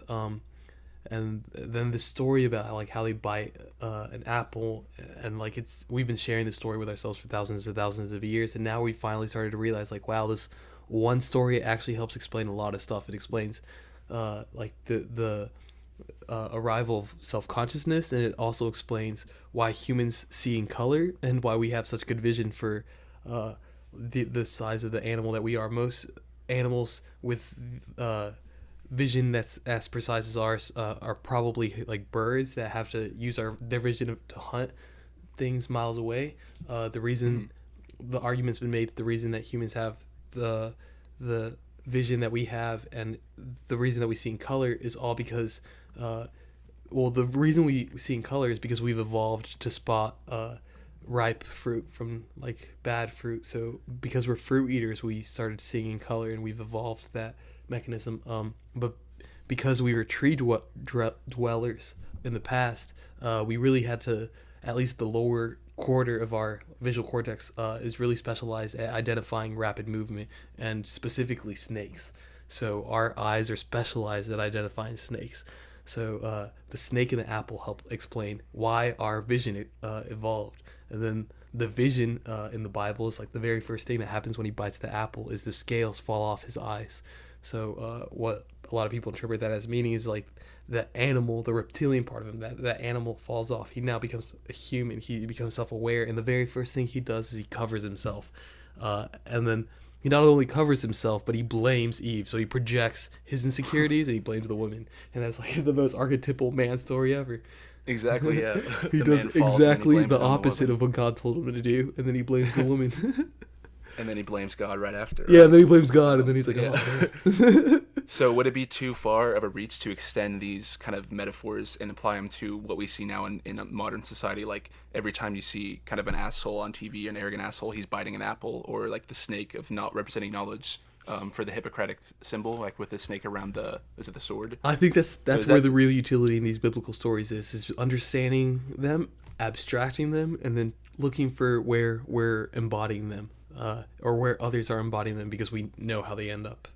Speaker 3: And then the story about like how they bite an apple, and like we've been sharing this story with ourselves for thousands and thousands of years, and now we finally started to realize like, wow, this one story actually helps explain a lot of stuff. It explains like the arrival of self-consciousness, and it also explains why humans see in color and why we have such good vision for the size of the animal that we are. Most animals with vision that's as precise as ours are probably like birds that have to use their vision to hunt things miles away. The reason the argument's been made that the reason that humans have the vision that we have and the reason that we see in color is all because the reason we see in color is because we've evolved to spot ripe fruit from like bad fruit. So because we're fruit eaters, we started seeing in color, and we've evolved that mechanism. But because we were tree dwellers in the past, we really had to, at least the lower quarter of our visual cortex is really specialized at identifying rapid movement, and specifically snakes. So our eyes are specialized at identifying snakes. So the snake and the apple help explain why our vision evolved. And then the vision in the Bible is like the very first thing that happens when he bites the apple is the scales fall off his eyes. So what a lot of people interpret that as meaning is like the animal, the reptilian part of him, that animal falls off. He now becomes a human. He becomes self-aware, and the very first thing he does is he covers himself. And then he not only covers himself, but he blames Eve. So he projects his insecurities and he blames the woman. And that's like the most archetypal man story ever.
Speaker 2: Exactly, yeah.
Speaker 3: He does exactly the opposite of what God told him to do, and then he blames the woman.
Speaker 2: And then he blames God right after.
Speaker 3: Yeah, and then he blames God, and then he's like,
Speaker 2: oh. So would it be too far of a reach to extend these kind of metaphors and apply them to what we see now in a modern society? Like every time you see kind of an asshole on TV, an arrogant asshole, he's biting an apple, or like the snake of not representing knowledge for the Hippocratic symbol, like with the snake around the sword.
Speaker 3: I think that's where the real utility in these biblical stories is understanding them, abstracting them, and then looking for where we're embodying them. Or where others are embodying them, because we know how they end up.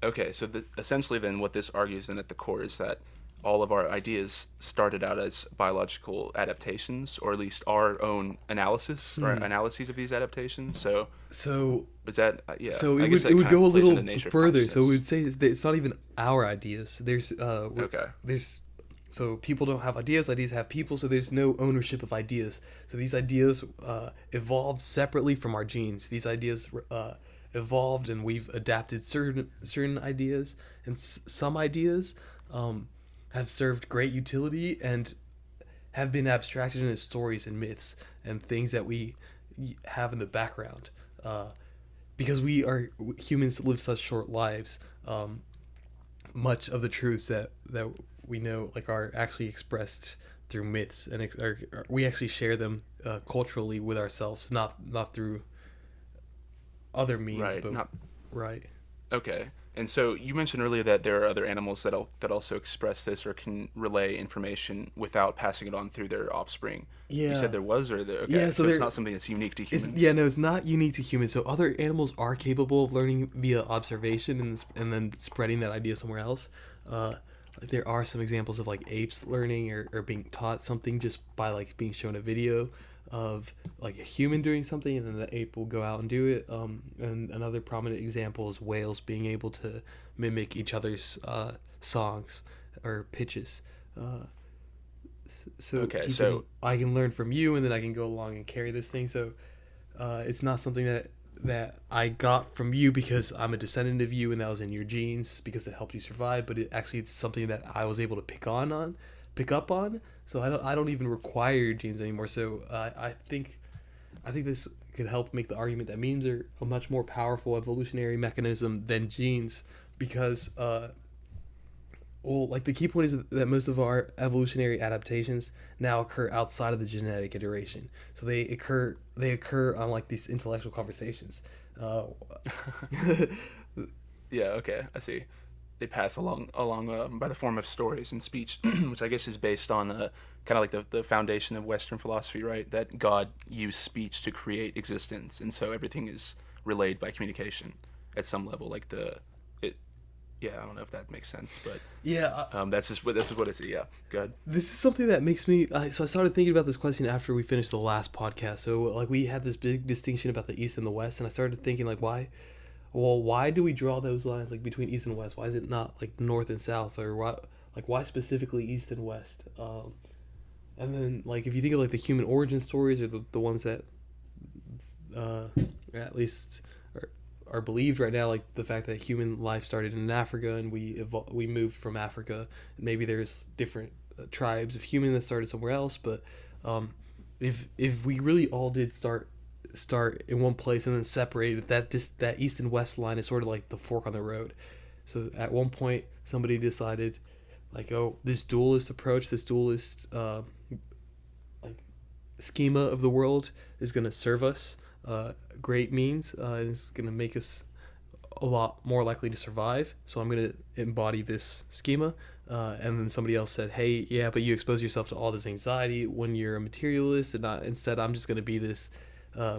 Speaker 2: Okay, so essentially then what this argues then at the core is that all of our ideas started out as biological adaptations, or at least our own analysis or analyses of these adaptations. So is that
Speaker 3: So it would go a little further. So we would say it's not even our ideas. So people don't have ideas have people, so there's no ownership of ideas. So these ideas evolved separately from our genes. These ideas evolved, and we've adapted certain ideas, and some ideas have served great utility and have been abstracted into stories and myths and things that we have in the background. Because humans live such short lives, much of the truths that we know are actually expressed through myths, and we actually share them culturally with ourselves, not through other means. Right.
Speaker 2: Okay. And so you mentioned earlier that there are other animals that also express this or can relay information without passing it on through their offspring. Yeah. You said there was, or there? Okay. Yeah. So it's not something that's unique to humans.
Speaker 3: No, it's not unique to humans. So other animals are capable of learning via observation and then spreading that idea somewhere else. There are some examples of like apes learning or being taught something just by like being shown a video of like a human doing something, and then the ape will go out and do it. And another prominent example is whales being able to mimic each other's songs or pitches. So I can learn from you, and then I can go along and carry this thing. So it's not something that I got from you because I'm a descendant of you and that was in your genes because it helped you survive, but it's something that I was able to pick up on. So I don't even require your genes anymore. So I think this could help make the argument that memes are a much more powerful evolutionary mechanism than genes, because the key point is that most of our evolutionary adaptations now occur outside of the genetic iteration. So they occur on like these intellectual conversations.
Speaker 2: Yeah, okay, I see. They pass along by the form of stories and speech, which I guess is based on kind of like the foundation of Western philosophy, right? That God used speech to create existence, and so everything is relayed by communication at some level. Yeah, I don't know if that makes sense, but
Speaker 3: yeah,
Speaker 2: that's just what I see. Yeah, good.
Speaker 3: This is something that makes me. So I started thinking about this question after we finished the last podcast. So like we had this big distinction about the East and the West, and I started thinking like why do we draw those lines like between East and West? Why is it not like North and South, or what? like why specifically East and West? And then like if you think of like the human origin stories, or the ones that at least are believed right now, like the fact that human life started in Africa and we moved from Africa. Maybe there's different tribes of human that started somewhere else, but if we really all did start in one place and then separated, that East and West line is sort of like the fork on the road. So at one point somebody decided, like, oh, this dualist approach, this dualist like schema of the world is going to serve us great means, it's going to make us a lot more likely to survive, so I'm going to embody this schema. And then somebody else said, hey, yeah, but you expose yourself to all this anxiety when you're a materialist, and instead I'm just going to be this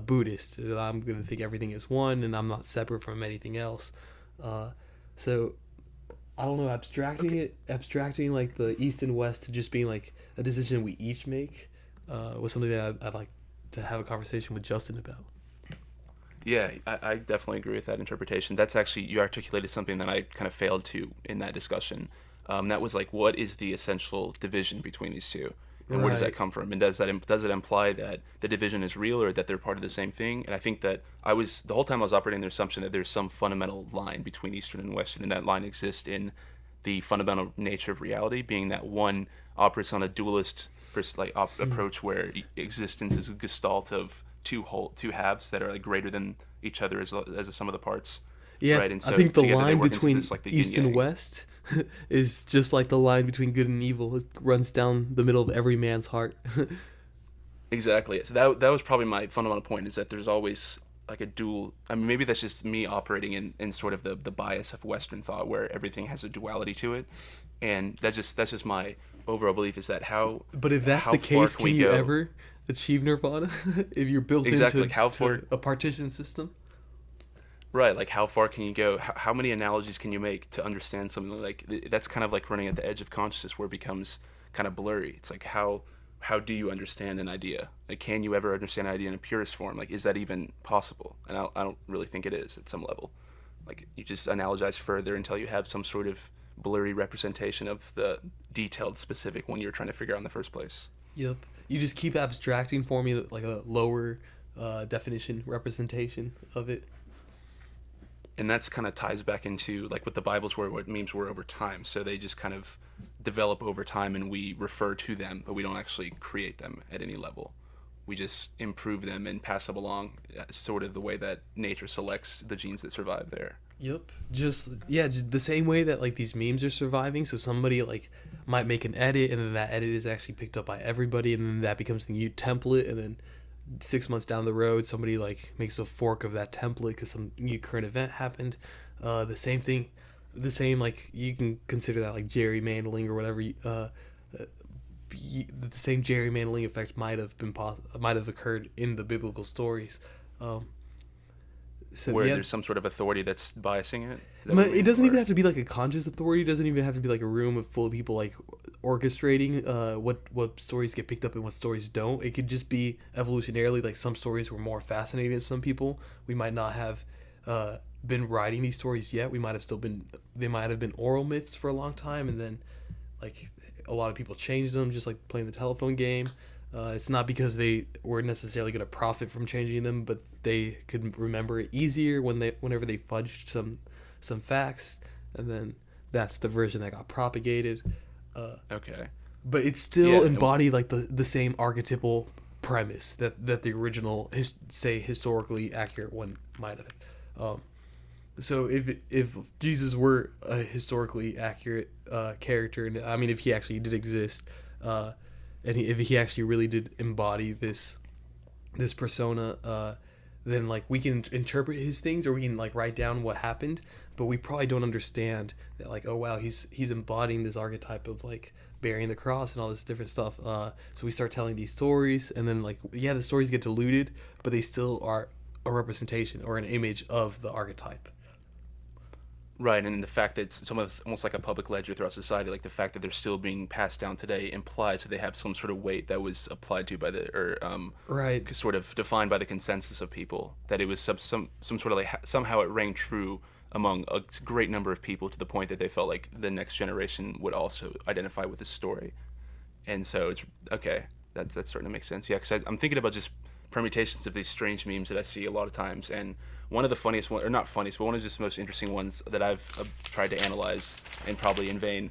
Speaker 3: Buddhist, and I'm going to think everything is one and I'm not separate from anything else. So I don't know, abstracting like the East and West to just being like a decision we each make was something that I'd like to have a conversation with Justin about.
Speaker 2: Yeah, I definitely agree with that interpretation. That's actually, you articulated something that I kind of failed to in that discussion. That was like, what is the essential division between these two? And where does that come from? And does it imply that the division is real, or that they're part of the same thing? And I think that the whole time I was operating the assumption that there's some fundamental line between Eastern and Western, and that line exists in the fundamental nature of reality, being that one operates on a dualist approach where existence is a gestalt of two halves that are like greater than each other as a sum of the parts.
Speaker 3: Yeah,
Speaker 2: right? And so
Speaker 3: I think the
Speaker 2: together
Speaker 3: line between
Speaker 2: this, like, the
Speaker 3: East
Speaker 2: yin-yang.
Speaker 3: and West is just like the line between good and evil. It runs down the middle of every man's heart.
Speaker 2: Exactly. So that was probably my fundamental point, is that there's always like a dual. I mean, maybe that's just me operating in sort of the bias of Western thought, where everything has a duality to it, and that's just my overall belief, is that how.
Speaker 3: But if that's
Speaker 2: how
Speaker 3: the
Speaker 2: far
Speaker 3: case,
Speaker 2: can we
Speaker 3: can you
Speaker 2: go?
Speaker 3: ever achieve nirvana if you're built
Speaker 2: Exactly,
Speaker 3: into
Speaker 2: like how far.
Speaker 3: a partition system?
Speaker 2: Right, like how far can you go? How many analogies can you make to understand something? Like that's kind of like running at the edge of consciousness, where it becomes kind of blurry. It's like how do you understand an idea? Like, can you ever understand an idea in a purest form? Like, is that even possible? And I don't really think it is at some level. Like, you just analogize further until you have some sort of blurry representation of the detailed specific one you're trying to figure out in the first place.
Speaker 3: Yep. You just keep abstracting, forming like a lower definition representation of it.
Speaker 2: And that's kind of ties back into like what the Bibles were, what memes were over time. So they just kind of develop over time, and we refer to them, but we don't actually create them at any level. We just improve them and pass them along, sort of the way that nature selects the genes that survive there.
Speaker 3: Yep. Just the same way that like these memes are surviving. So somebody like might make an edit, and then that edit is actually picked up by everybody, and then that becomes the new template, and then 6 months down the road somebody like makes a fork of that template because some new current event happened. The same like you can consider that like gerrymandering or whatever. The same gerrymandering effect might have occurred in the biblical stories.
Speaker 2: So there's some sort of authority that's biasing it?
Speaker 3: It doesn't even have to be like a conscious authority. It doesn't even have to be like a room full of people like orchestrating what stories get picked up and what stories don't. It could just be evolutionarily, like some stories were more fascinating to some people. We might not have been writing these stories yet. They might have been oral myths for a long time, and then like a lot of people changed them, just like playing the telephone game. It's not because they were necessarily going to profit from changing them, but they could remember it easier whenever they fudged some facts, and then that's the version that got propagated.
Speaker 2: Okay.
Speaker 3: But it still embodied like the same archetypal premise that the original historically accurate one might have. So if Jesus were a historically accurate character, and I mean if he actually did exist, and if he actually really did embody this persona, then like we can interpret his things, or we can like write down what happened, but we probably don't understand that like, oh wow, he's embodying this archetype of like bearing the cross and all this different stuff. So we start telling these stories, and then like the stories get diluted, but they still are a representation or an image of the archetype.
Speaker 2: Right, and the fact that it's almost like a public ledger throughout society, like the fact that they're still being passed down today implies that they have some sort of weight that was applied to by
Speaker 3: right,
Speaker 2: sort of defined by the consensus of people, that it was some sort of like somehow it rang true among a great number of people, to the point that they felt like the next generation would also identify with this story. And so it's okay. That's starting to make sense. Yeah, because I'm thinking about just permutations of these strange memes that I see a lot of times, and one of the funniest one, or not funniest, but one of just the most interesting ones that I've tried to analyze, and probably in vain,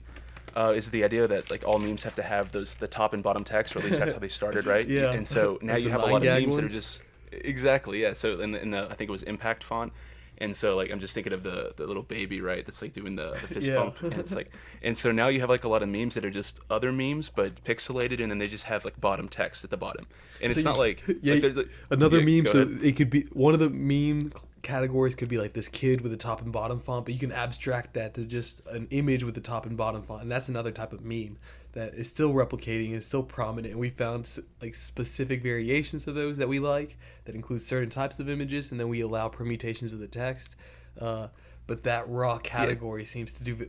Speaker 2: is the idea that like all memes have to have the top and bottom text, or at least that's how they started, right?
Speaker 3: Yeah.
Speaker 2: And so now
Speaker 3: Like
Speaker 2: you
Speaker 3: the
Speaker 2: have a lot of memes
Speaker 3: ones?
Speaker 2: that are just exactly, yeah. So in the I think it was impact font. And so, like, I'm just thinking of the little baby, right, that's, like, doing the fist bump. And it's, like... And so now you have, like, a lot of memes that are just other memes, but pixelated, and then they just have, like, bottom text at the bottom. And so it's not, like...
Speaker 3: Yeah,
Speaker 2: like,
Speaker 3: another meme, so
Speaker 2: ahead.
Speaker 3: it could be... One of the meme categories could be, like, this kid with the top and bottom font, but you can abstract that to just an image with the top and bottom font. And that's another type of meme that is still replicating, is still prominent, and we found like specific variations of those that we like that include certain types of images, and then we allow permutations of the text. But that raw category seems to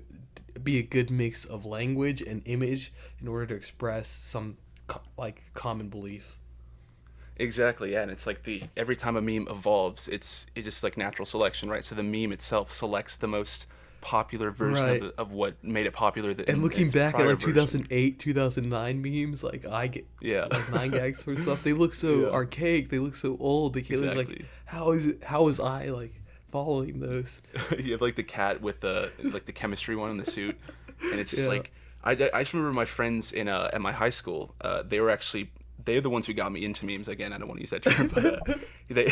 Speaker 3: be a good mix of language and image in order to express some common belief.
Speaker 2: Exactly, yeah, and it's like every time a meme evolves, it's just like natural selection, right? So the meme itself selects the most popular version
Speaker 3: Right.
Speaker 2: of what made it popular.
Speaker 3: And looking
Speaker 2: its
Speaker 3: back at
Speaker 2: prior
Speaker 3: like
Speaker 2: version.
Speaker 3: 2008, 2009 memes, like like 9gag sort of stuff, they look so archaic. They look so old. They can't
Speaker 2: Exactly.
Speaker 3: like how was I like following those?
Speaker 2: You have like the cat with the chemistry one in the suit, and it's just
Speaker 3: Yeah.
Speaker 2: like I just remember my friends at my high school. They're the ones who got me into memes. Again, I don't want to use that term, but they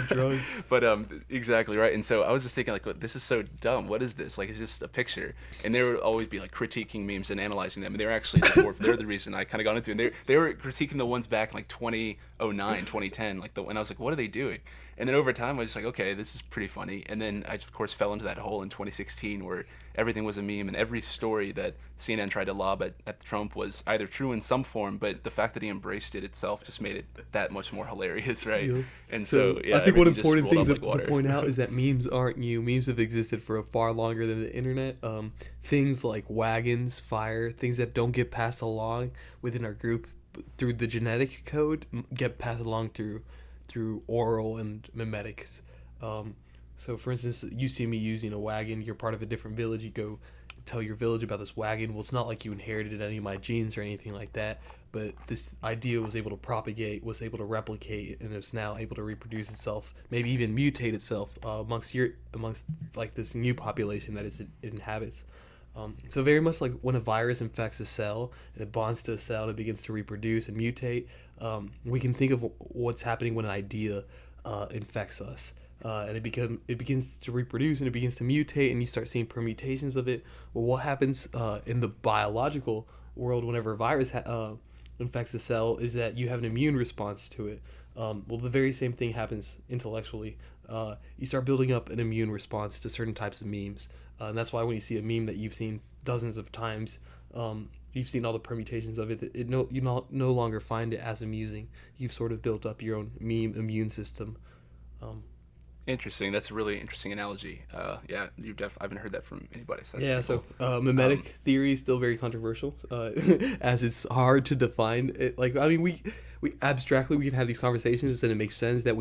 Speaker 3: drugs.
Speaker 2: But exactly right. And so I was just thinking like, this is so dumb. What is this? Like, it's just a picture. And they would always be like critiquing memes and analyzing them. And they're actually they're the reason I kind of got into it. And they were critiquing the ones back in like 2009, 2010. And I was like, what are they doing? And then over time, I was just like, okay, this is pretty funny. And then I, of course, fell into that hole in 2016 where everything was a meme, and every story that CNN tried to lob at Trump was either true in some form, but the fact that he embraced it itself just made it that much more hilarious, right?
Speaker 3: Yeah.
Speaker 2: And so yeah,
Speaker 3: I think one
Speaker 2: everything just
Speaker 3: important
Speaker 2: rolled
Speaker 3: thing
Speaker 2: off
Speaker 3: to,
Speaker 2: like water.
Speaker 3: to point out is that memes aren't new. Memes have existed for far longer than the internet. Things like wagons, fire, things that don't get passed along within our group through the genetic code get passed along through oral and memetics. So for instance, you see me using a wagon, you're part of a different village, you go tell your village about this wagon. Well, it's not like you inherited any of my genes or anything like that, but this idea was able to propagate, was able to replicate, and is now able to reproduce itself, maybe even mutate itself amongst like this new population that it inhabits. So very much like when a virus infects a cell and it bonds to a cell and it begins to reproduce and mutate, we can think of what's happening when an idea infects us. And it begins to reproduce and it begins to mutate, and you start seeing permutations of it. Well, what happens in the biological world whenever a virus infects a cell is that you have an immune response to it. Well, the very same thing happens intellectually. You start building up an immune response to certain types of memes, and that's why when you see a meme that you've seen dozens of times, you've seen all the permutations of it. You no longer find it as amusing. You've sort of built up your own meme immune system.
Speaker 2: Interesting. That's a really interesting analogy. Yeah, I haven't heard that from anybody. So that's
Speaker 3: Yeah,
Speaker 2: pretty
Speaker 3: so
Speaker 2: cool.
Speaker 3: memetic theory is still very controversial, as it's hard to define. We abstractly we can have these conversations, and it makes sense that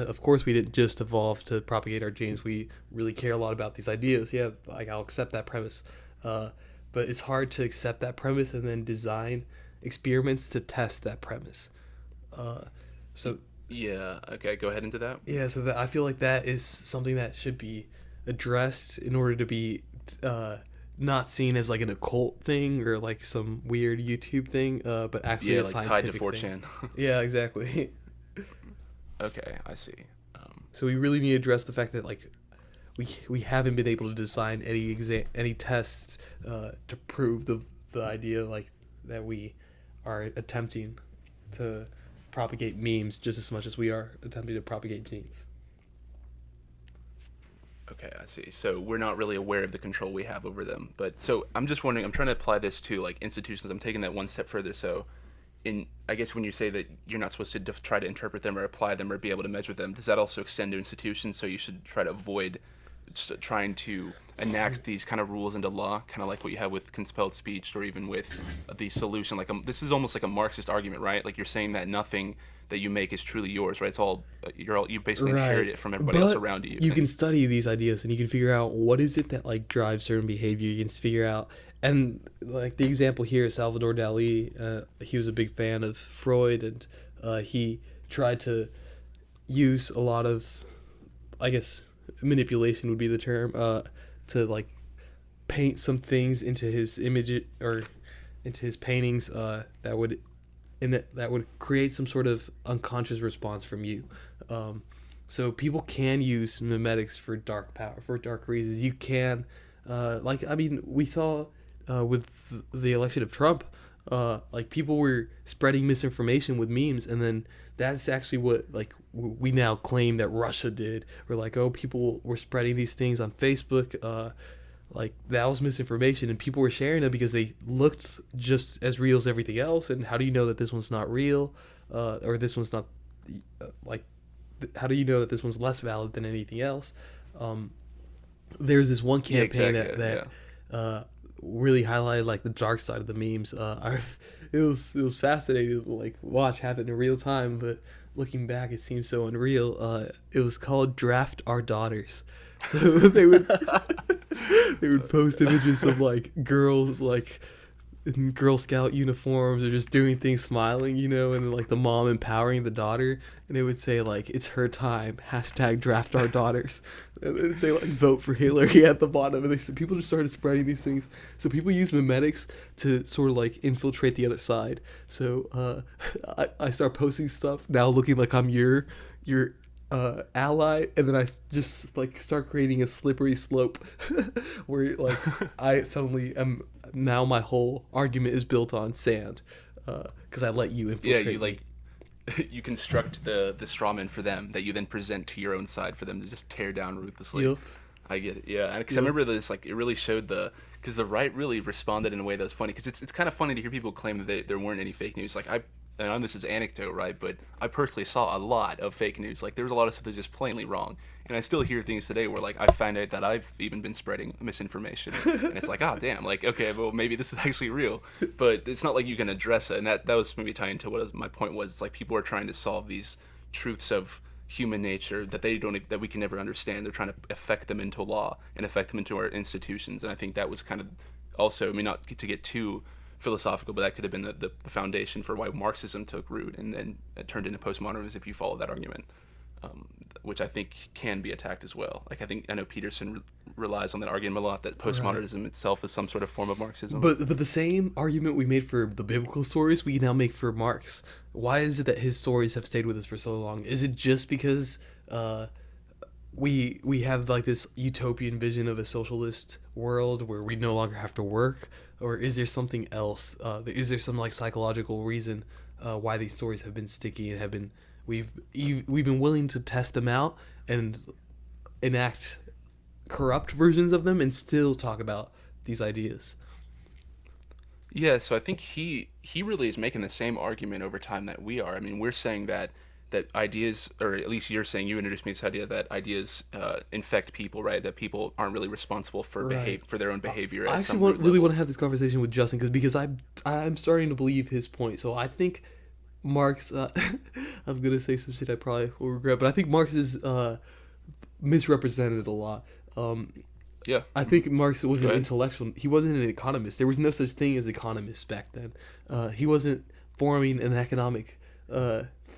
Speaker 3: of course we didn't just evolve to propagate our genes. We really care a lot about these ideas. Yeah, I'll accept that premise, but it's hard to accept that premise and then design experiments to test that premise.
Speaker 2: Yeah. Okay. Go ahead into that.
Speaker 3: Yeah, so I feel like that is something that should be addressed in order to be not seen as like an occult thing or like some weird YouTube thing, but actually a
Speaker 2: like
Speaker 3: scientific
Speaker 2: tied to 4chan.
Speaker 3: thing. Yeah, exactly.
Speaker 2: Okay, I see.
Speaker 3: So we really need to address the fact that like we haven't been able to design any tests to prove the idea like that we are attempting to propagate memes just as much as we are attempting to propagate genes.
Speaker 2: Okay, I see. So we're not really aware of the control we have over them. But so I'm just wondering, I'm trying to apply this to like institutions. I'm taking that one step further. So I guess when you say that you're not supposed to try to interpret them or apply them or be able to measure them, does that also extend to institutions? So you should try to avoid trying to enact these kind of rules into law, kind of like what you have with compelled speech, or even with the solution. Like this is almost like a Marxist argument, right? Like you're saying that nothing that you make is truly yours, right? It's all you basically inherit it from everybody else around you.
Speaker 3: You can study these ideas and you can figure out what is it that like drives certain behavior. You can figure out, and like the example here is Salvador Dali. He was a big fan of Freud, and he tried to use a lot of, I guess, manipulation would be the term, to like paint some things into his image or into his paintings that would create some sort of unconscious response from you. So people can use memetics for dark reasons. You can, we saw with the election of Trump, like people were spreading misinformation with memes, and then that's actually what like we now claim that Russia did. We're like, oh, people were spreading these things on Facebook, like that was misinformation, and people were sharing them because they looked just as real as everything else. And how do you know that this one's not real, or this one's not how do you know that this one's less valid than anything else? There's this one campaign that really highlighted like the dark side of the memes. It was fascinating to like watch happen in real time, but looking back it seems so unreal. It was called Draft Our Daughters. So they would post images of like girls like in Girl Scout uniforms or just doing things smiling, and then like the mom empowering the daughter, and they would say like, it's her time, #draft our daughters, and they'd say like, vote for Hillary at the bottom. And people just started spreading these things. So people use memetics to sort of like infiltrate the other side. So I start posting stuff now looking like I'm your ally, and then I just like start creating a slippery slope where like I suddenly am, now my whole argument is built on sand, because I let you infiltrate.
Speaker 2: Yeah, you like you construct the straw man for them that you then present to your own side for them to just tear down ruthlessly.
Speaker 3: Yep.
Speaker 2: I get it. Yeah, because I remember this, like, it really showed because the right really responded in a way that was funny, because it's kind of funny to hear people claim that there weren't any fake news. Like, and I know this is anecdote, right, but I personally saw a lot of fake news. Like, there was a lot of stuff that's just plainly wrong. And I still hear things today where, like, I find out that I've even been spreading misinformation. And it's like, oh, damn, like, okay, well, maybe this is actually real. But it's not like you can address it. And that was maybe tying to my point was. It's like people are trying to solve these truths of human nature that that we can never understand. They're trying to affect them into law and affect them into our institutions. And I think that was kind of also, I mean, not to get too philosophical, but that could have been the foundation for why Marxism took root and then it turned into postmodernism, if you follow that argument, which I think can be attacked as well. Like, I know Peterson relies on that argument a lot, that postmodernism itself is some sort of form of Marxism. But
Speaker 3: the same argument we made for the biblical stories, we now make for Marx. Why is it that his stories have stayed with us for so long? Is it just because we have like this utopian vision of a socialist world where we no longer have to work, or is there something else? Is there some like psychological reason why these stories have been sticky and have been we've been willing to test them out and enact corrupt versions of them and still talk about these ideas?
Speaker 2: Yeah, so I think he really is making the same argument over time that we are. I mean, we're saying that ideas, or at least you're saying, you introduced me to this idea that ideas infect people, right? That people aren't really responsible for for their own behavior.
Speaker 3: I actually really want to have this conversation with Justin because I'm starting to believe his point. So I think Marx, I'm gonna say some shit I probably will regret, but I think Marx is misrepresented a lot.
Speaker 2: Yeah,
Speaker 3: I think Marx was an intellectual. He wasn't an economist. There was no such thing as economists back then. He wasn't forming an economic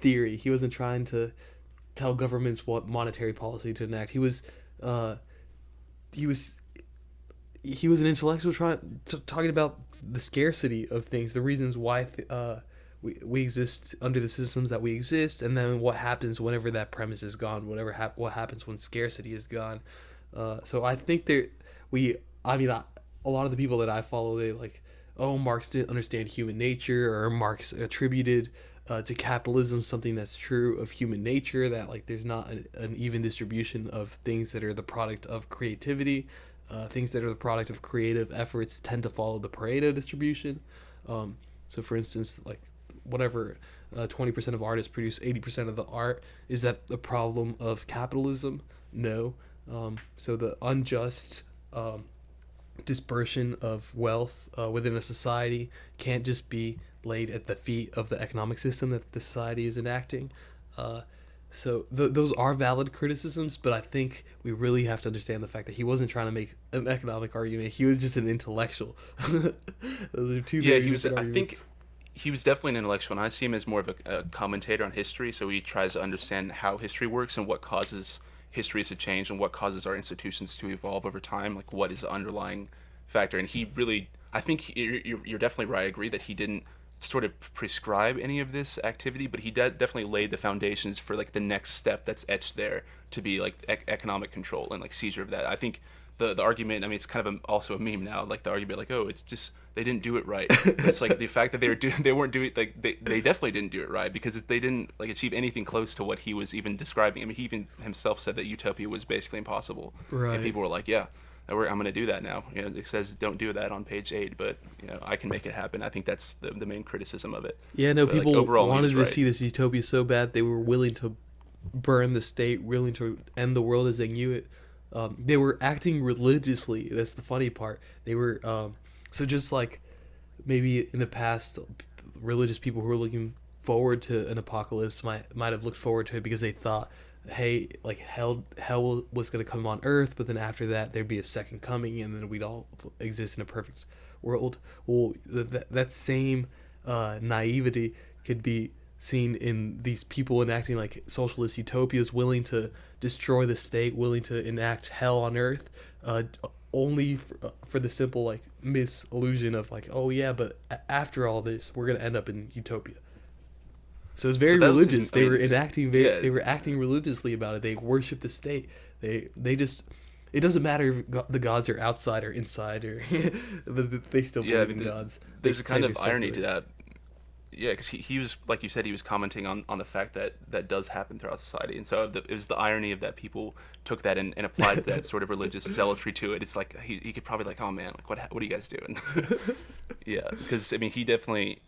Speaker 3: theory. He wasn't trying to tell governments what monetary policy to enact. He was an intellectual talking about the scarcity of things, the reasons why we exist under the systems that we exist, and then what happens whenever that premise is gone. What happens when scarcity is gone. So I think a lot of the people that I follow, they like, oh, Marx didn't understand human nature, or Marx attributed to capitalism something that's true of human nature, that like there's not an even distribution of things that are the product of creativity. Things that are the product of creative efforts tend to follow the Pareto distribution. So for instance, like whatever 20% of artists produce 80% of the art, is that the problem of capitalism? No. So the unjust dispersion of wealth within a society can't just be laid at the feet of the economic system that the society is enacting. So those are valid criticisms, but I think we really have to understand the fact that he wasn't trying to make an economic argument. He was just an intellectual. Those are two very different arguments.
Speaker 2: I think he was definitely an intellectual, and I see him as more of a commentator on history, so he tries to understand how history works and what causes histories to change and what causes our institutions to evolve over time, like what is the underlying factor. And he really, I think you're definitely right. I agree that he didn't sort of prescribe any of this activity, but he definitely laid the foundations for like the next step that's etched there to be like economic control and like seizure of that. I think the argument, I mean, it's kind of also a meme now, like the argument like, oh, it's just they didn't do it right. But it's like the fact that they weren't doing, like they definitely didn't do it right, because they didn't like achieve anything close to what he was even describing. I mean, he even himself said that utopia was basically impossible,
Speaker 3: right.
Speaker 2: And people were like, yeah, I'm going to do that now. You know, it says don't do that on page 8, but you know, I can make it happen. I think that's the main criticism of it.
Speaker 3: Yeah, no,
Speaker 2: but,
Speaker 3: people
Speaker 2: like, overall,
Speaker 3: wanted to
Speaker 2: right.
Speaker 3: see this utopia so bad they were willing to burn the state, willing to end the world as they knew it. They were acting religiously. That's the funny part. They were so just like maybe in the past, religious people who were looking forward to an apocalypse might have looked forward to it because they thought, hey, like hell was going to come on Earth, but then after that there'd be a second coming, and then we'd all exist in a perfect world. Well, that same naivety could be seen in these people enacting like socialist utopias, willing to destroy the state, willing to enact hell on Earth, only for the simple like misillusion of like, oh yeah, but after all this we're gonna end up in utopia. So it's very religious. They were acting religiously about it. They worship the state. They just, it doesn't matter if the gods are outside or inside, or they still believe in gods.
Speaker 2: There's a kind of irony to that. Yeah, because he was, like you said, he was commenting on the fact that does happen throughout society. And so it was the irony of that people took that and applied that sort of religious zealotry to it. It's like he could probably like, oh man, like what are you guys doing? Yeah, because I mean, he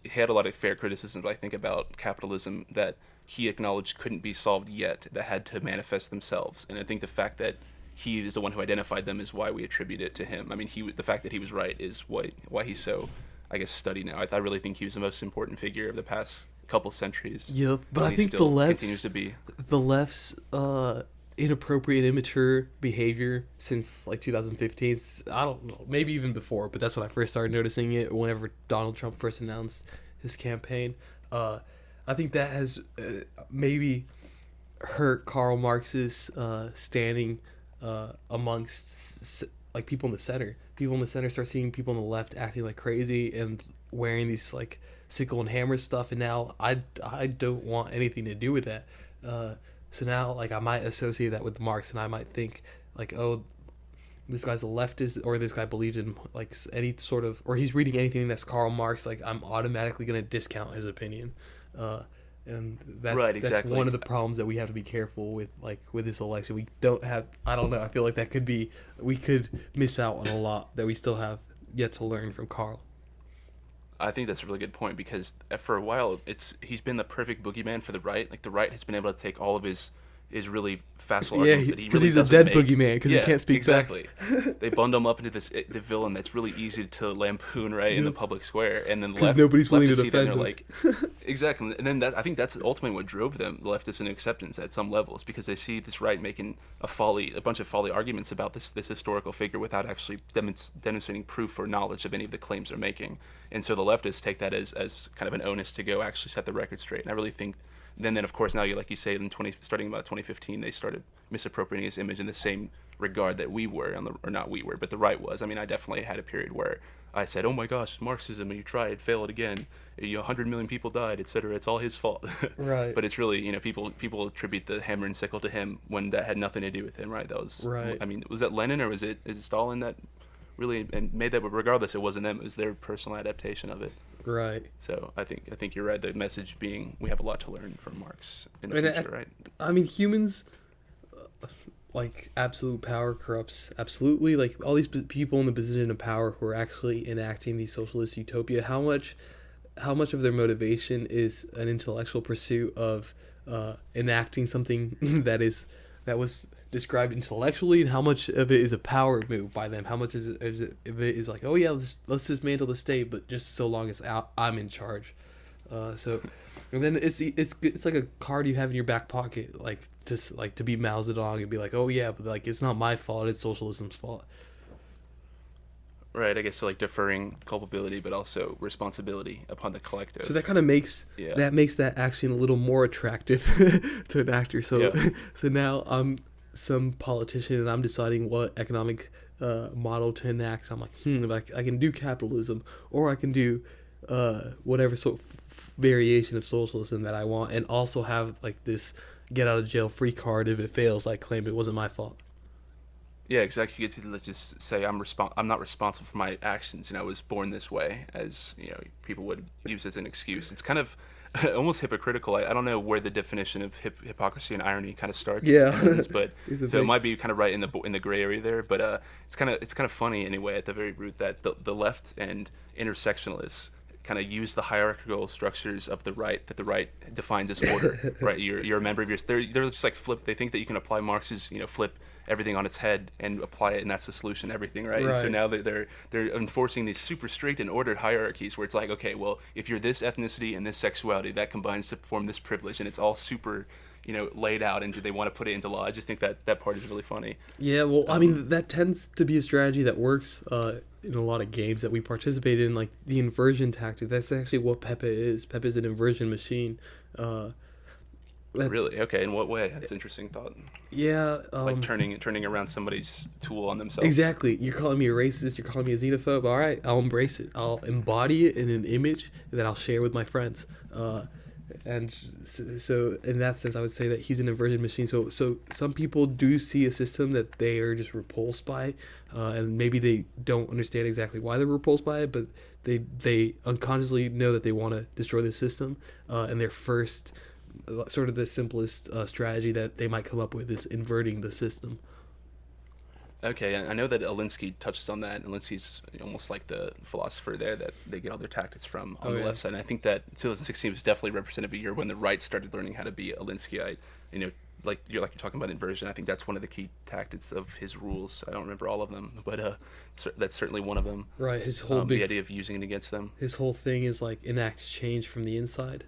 Speaker 2: had a lot of fair criticisms, I think, about capitalism that he acknowledged couldn't be solved yet, that had to manifest themselves. And I think the fact that he is the one who identified them is why we attribute it to him. I mean, the fact that he was right is why he's so, I guess, studied now. I really think he was the most important figure of the past couple centuries.
Speaker 3: Yep, but I think the left's inappropriate, immature behavior since like 2015. I don't know, maybe even before, but that's when I first started noticing it. Whenever Donald Trump first announced his campaign, I think that has maybe hurt Karl Marx's standing amongst like people in the center. People in the center start seeing people on the left acting like crazy and wearing these like sickle and hammer stuff, and now I don't want anything to do with that. So now like I might associate that with Marx, and I might think like, oh, this guy's a leftist, or this guy believed in like any sort of, or he's reading anything that's Karl Marx, like I'm automatically going to discount his opinion. And that's,
Speaker 2: right, exactly.
Speaker 3: That's one of the problems that we have to be careful with, like with this election. We don't have, I don't know, I feel like we could miss out on a lot that we still have yet to learn from Karl.
Speaker 2: I think that's a really good point, because for a while he's been the perfect boogeyman for the right. Like the right has been able to take all of his really facile arguments that he really
Speaker 3: he's a dead boogeyman because he can't speak
Speaker 2: exactly.
Speaker 3: back.
Speaker 2: They bundle him up into the villain that's really easy to lampoon in the public square, and then
Speaker 3: nobody's willing to defend him.
Speaker 2: Like, exactly, and then I think that's ultimately what drove them, the leftists, in acceptance at some levels, because they see this right making a bunch of folly arguments about this historical figure without actually demonstrating proof or knowledge of any of the claims they're making, and so the leftists take that as kind of an onus to go actually set the record straight. And I really think. Then of course, now like you say, starting about 2015, they started misappropriating his image in the same regard that we were, but the right was. I mean, I definitely had a period where I said, "Oh my gosh, Marxism! And you tried, failed again. 100 million people died, etc. It's all his fault."
Speaker 3: Right.
Speaker 2: But it's really, people attribute the hammer and sickle to him when that had nothing to do with him, right? That was
Speaker 3: right.
Speaker 2: I mean, was that Lenin, or is it Stalin that really and made that? But regardless, it wasn't them. It was their personal adaptation of it.
Speaker 3: Right.
Speaker 2: So I think you're right. The message being, we have a lot to learn from Marx in the future, right?
Speaker 3: I mean, humans, like, absolute power corrupts absolutely. Like, all these people in the position of power who are actually enacting the socialist utopia, how much of their motivation is an intellectual pursuit of enacting something that was described intellectually, and how much of it is a power move by them. How much of it is like, oh yeah, let's dismantle the state, but just so long as I'm in charge. And then it's like a card you have in your back pocket, like just like to be Mao Zedong and be like, oh yeah, but like it's not my fault, it's socialism's fault.
Speaker 2: Right, I guess so, like deferring culpability, but also responsibility upon the collective.
Speaker 3: So that kind of makes that action a little more attractive to an actor. So so now I'm some politician and I'm deciding what economic model to enact. So I'm like, I can do capitalism, or I can do whatever variation of socialism that I want, and also have like this get out of jail free card if it fails. Like claim it wasn't my fault.
Speaker 2: Yeah, exactly. You get to just say I'm not responsible for my actions, and I was born this way, as people would use as an excuse. It's kind of almost hypocritical. I don't know where the definition of hypocrisy and irony kind of starts.
Speaker 3: Yeah,
Speaker 2: but so it might be kind of right in the gray area there. But it's kind of funny anyway at the very root that the left and intersectionalists kind of use the hierarchical structures of the right, that the right defines as order. Right, you're a member of they're just like flip. They think that you can apply Marx's flip everything on its head and apply it, and that's the solution to everything, right? And so now they're enforcing these super strict and ordered hierarchies where it's like, okay, well, if you're this ethnicity and this sexuality, that combines to form this privilege, and it's all super laid out, and do they want to put it into law? I just think that part is really funny.
Speaker 3: Yeah, well, I mean, that tends to be a strategy that works in a lot of games that we participate in, like the inversion tactic. That's actually what Pepe is. Pepe is an inversion machine.
Speaker 2: Really? Okay. In what way? That's an interesting thought.
Speaker 3: Yeah.
Speaker 2: Like turning around somebody's tool on themselves.
Speaker 3: Exactly. You're calling me a racist. You're calling me a xenophobe. All right. I'll embrace it. I'll embody it in an image that I'll share with my friends. And so in that sense, I would say that he's an inversion machine. So some people do see a system that they are just repulsed by, and maybe they don't understand exactly why they're repulsed by it, but they unconsciously know that they want to destroy the system, and their first sort of the simplest strategy that they might come up with is inverting the system.
Speaker 2: Okay, I know that Alinsky touches on that. Alinsky's almost like the philosopher there that they get all their tactics from on the left side. And I think that 2016 was definitely representative of a year when the right started learning how to be Alinskyite. Like you're talking about inversion. I think that's one of the key tactics of his rules. I don't remember all of them, but that's certainly one of them.
Speaker 3: Right, his whole
Speaker 2: the idea of using it against them.
Speaker 3: His whole thing is like enacts change from the inside.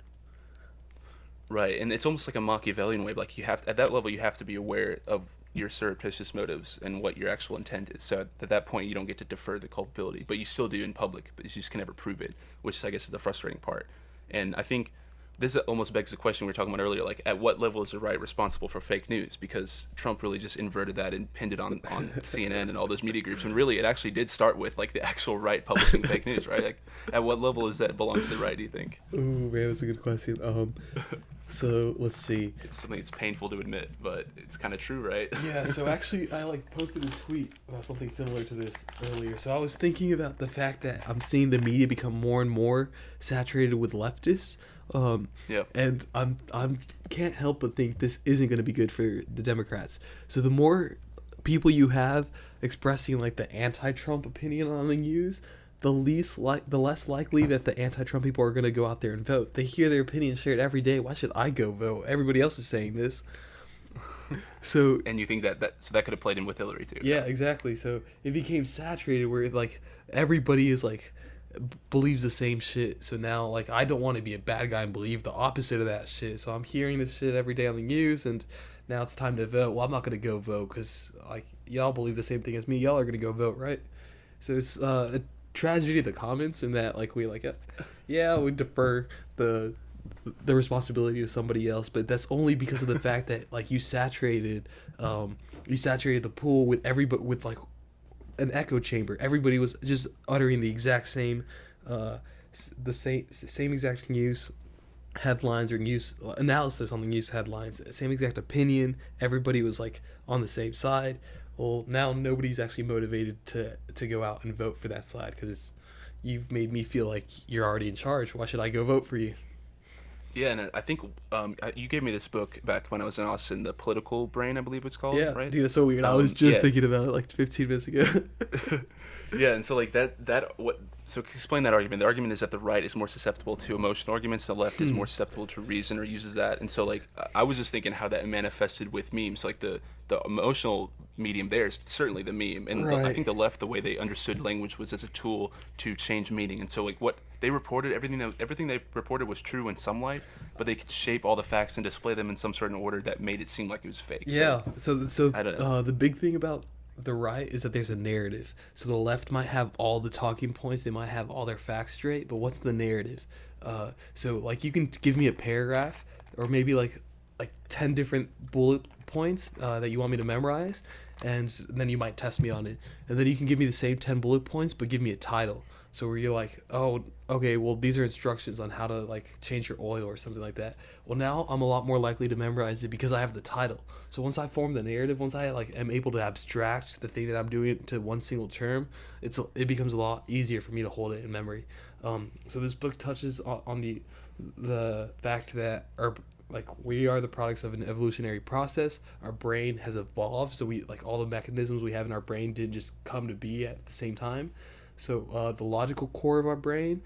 Speaker 2: Right, and it's almost like a Machiavellian way. Like at that level, you have to be aware of your surreptitious motives and what your actual intent is. So at that point, you don't get to defer the culpability, but you still do in public. But you just can never prove it, which I guess is the frustrating part. And I think this almost begs the question we were talking about earlier. Like, at what level is the right responsible for fake news? Because Trump really just inverted that and pinned it on CNN and all those media groups. And really, it actually did start with like the actual right publishing fake news, right? Like, at what level does that belong to the right? Do you think?
Speaker 3: Oh man, that's a good question. So let's see.
Speaker 2: It's something that's painful to admit, but it's kind of true, right?
Speaker 3: Yeah. So actually, I posted a tweet about something similar to this earlier. So I was thinking about the fact that I'm seeing the media become more and more saturated with leftists. And I'm can't help but think this isn't going to be good for the Democrats. So the more people you have expressing like the anti-Trump opinion on the news, the less likely that the anti-Trump people are going to go out there and vote. They hear their opinion shared every day. Why should I go vote? Everybody else is saying this. So
Speaker 2: and you think that could have played in with Hillary too?
Speaker 3: Yeah, exactly. So it became saturated where like everybody is like believes the same shit. So now like I don't want to be a bad guy and believe the opposite of that shit. So I'm hearing this shit every day on the news, and now it's time to vote. Well, I'm not going to go vote because like y'all believe the same thing as me. Y'all are going to go vote, right? So it's a tragedy of the commons in that like we like we defer the responsibility to somebody else, but that's only because of the fact that like you saturated the pool with everybody with like an echo chamber. Everybody was just uttering the exact same same exact news headlines or news analysis on the news headlines, same exact opinion. Everybody was like on the same side. Well, now nobody's actually motivated to go out and vote for that side because you've made me feel like you're already in charge. Why should I go vote for you?
Speaker 2: Yeah, and I think you gave me this book back when I was in Austin, The Political Brain, I believe it's called.
Speaker 3: Yeah,
Speaker 2: right?
Speaker 3: Dude, that's so weird. I was just thinking about it like 15 minutes ago.
Speaker 2: Yeah, and so like that what So explain that argument. The argument is that the right is more susceptible to emotional arguments, the left is more susceptible to reason, or uses that. And so, like, I was just thinking how that manifested with memes. Like, the emotional medium there is certainly the meme. And I think the left, the way they understood language was as a tool to change meaning. And so, like, what they reported, everything they reported was true in some light, but they could shape all the facts and display them in some certain order that made it seem like it was fake.
Speaker 3: Yeah. So
Speaker 2: I don't know.
Speaker 3: The big thing about the right is that there's a narrative. So the left might have all the talking points, they might have all their facts straight, but what's the narrative? So like you can give me a paragraph or maybe like 10 different bullet points that you want me to memorize, and then you might test me on it, and then you can give me the same 10 bullet points but give me a title. So where you're like, oh, okay, well, these are instructions on how to, like, change your oil or something like that. Well, now I'm a lot more likely to memorize it because I have the title. So once I form the narrative, once I, like, am able to abstract the thing that I'm doing to one single term, it becomes a lot easier for me to hold it in memory. So this book touches on the fact that we are the products of an evolutionary process. Our brain has evolved, so all the mechanisms we have in our brain didn't just come to be at the same time. So the logical core of our brain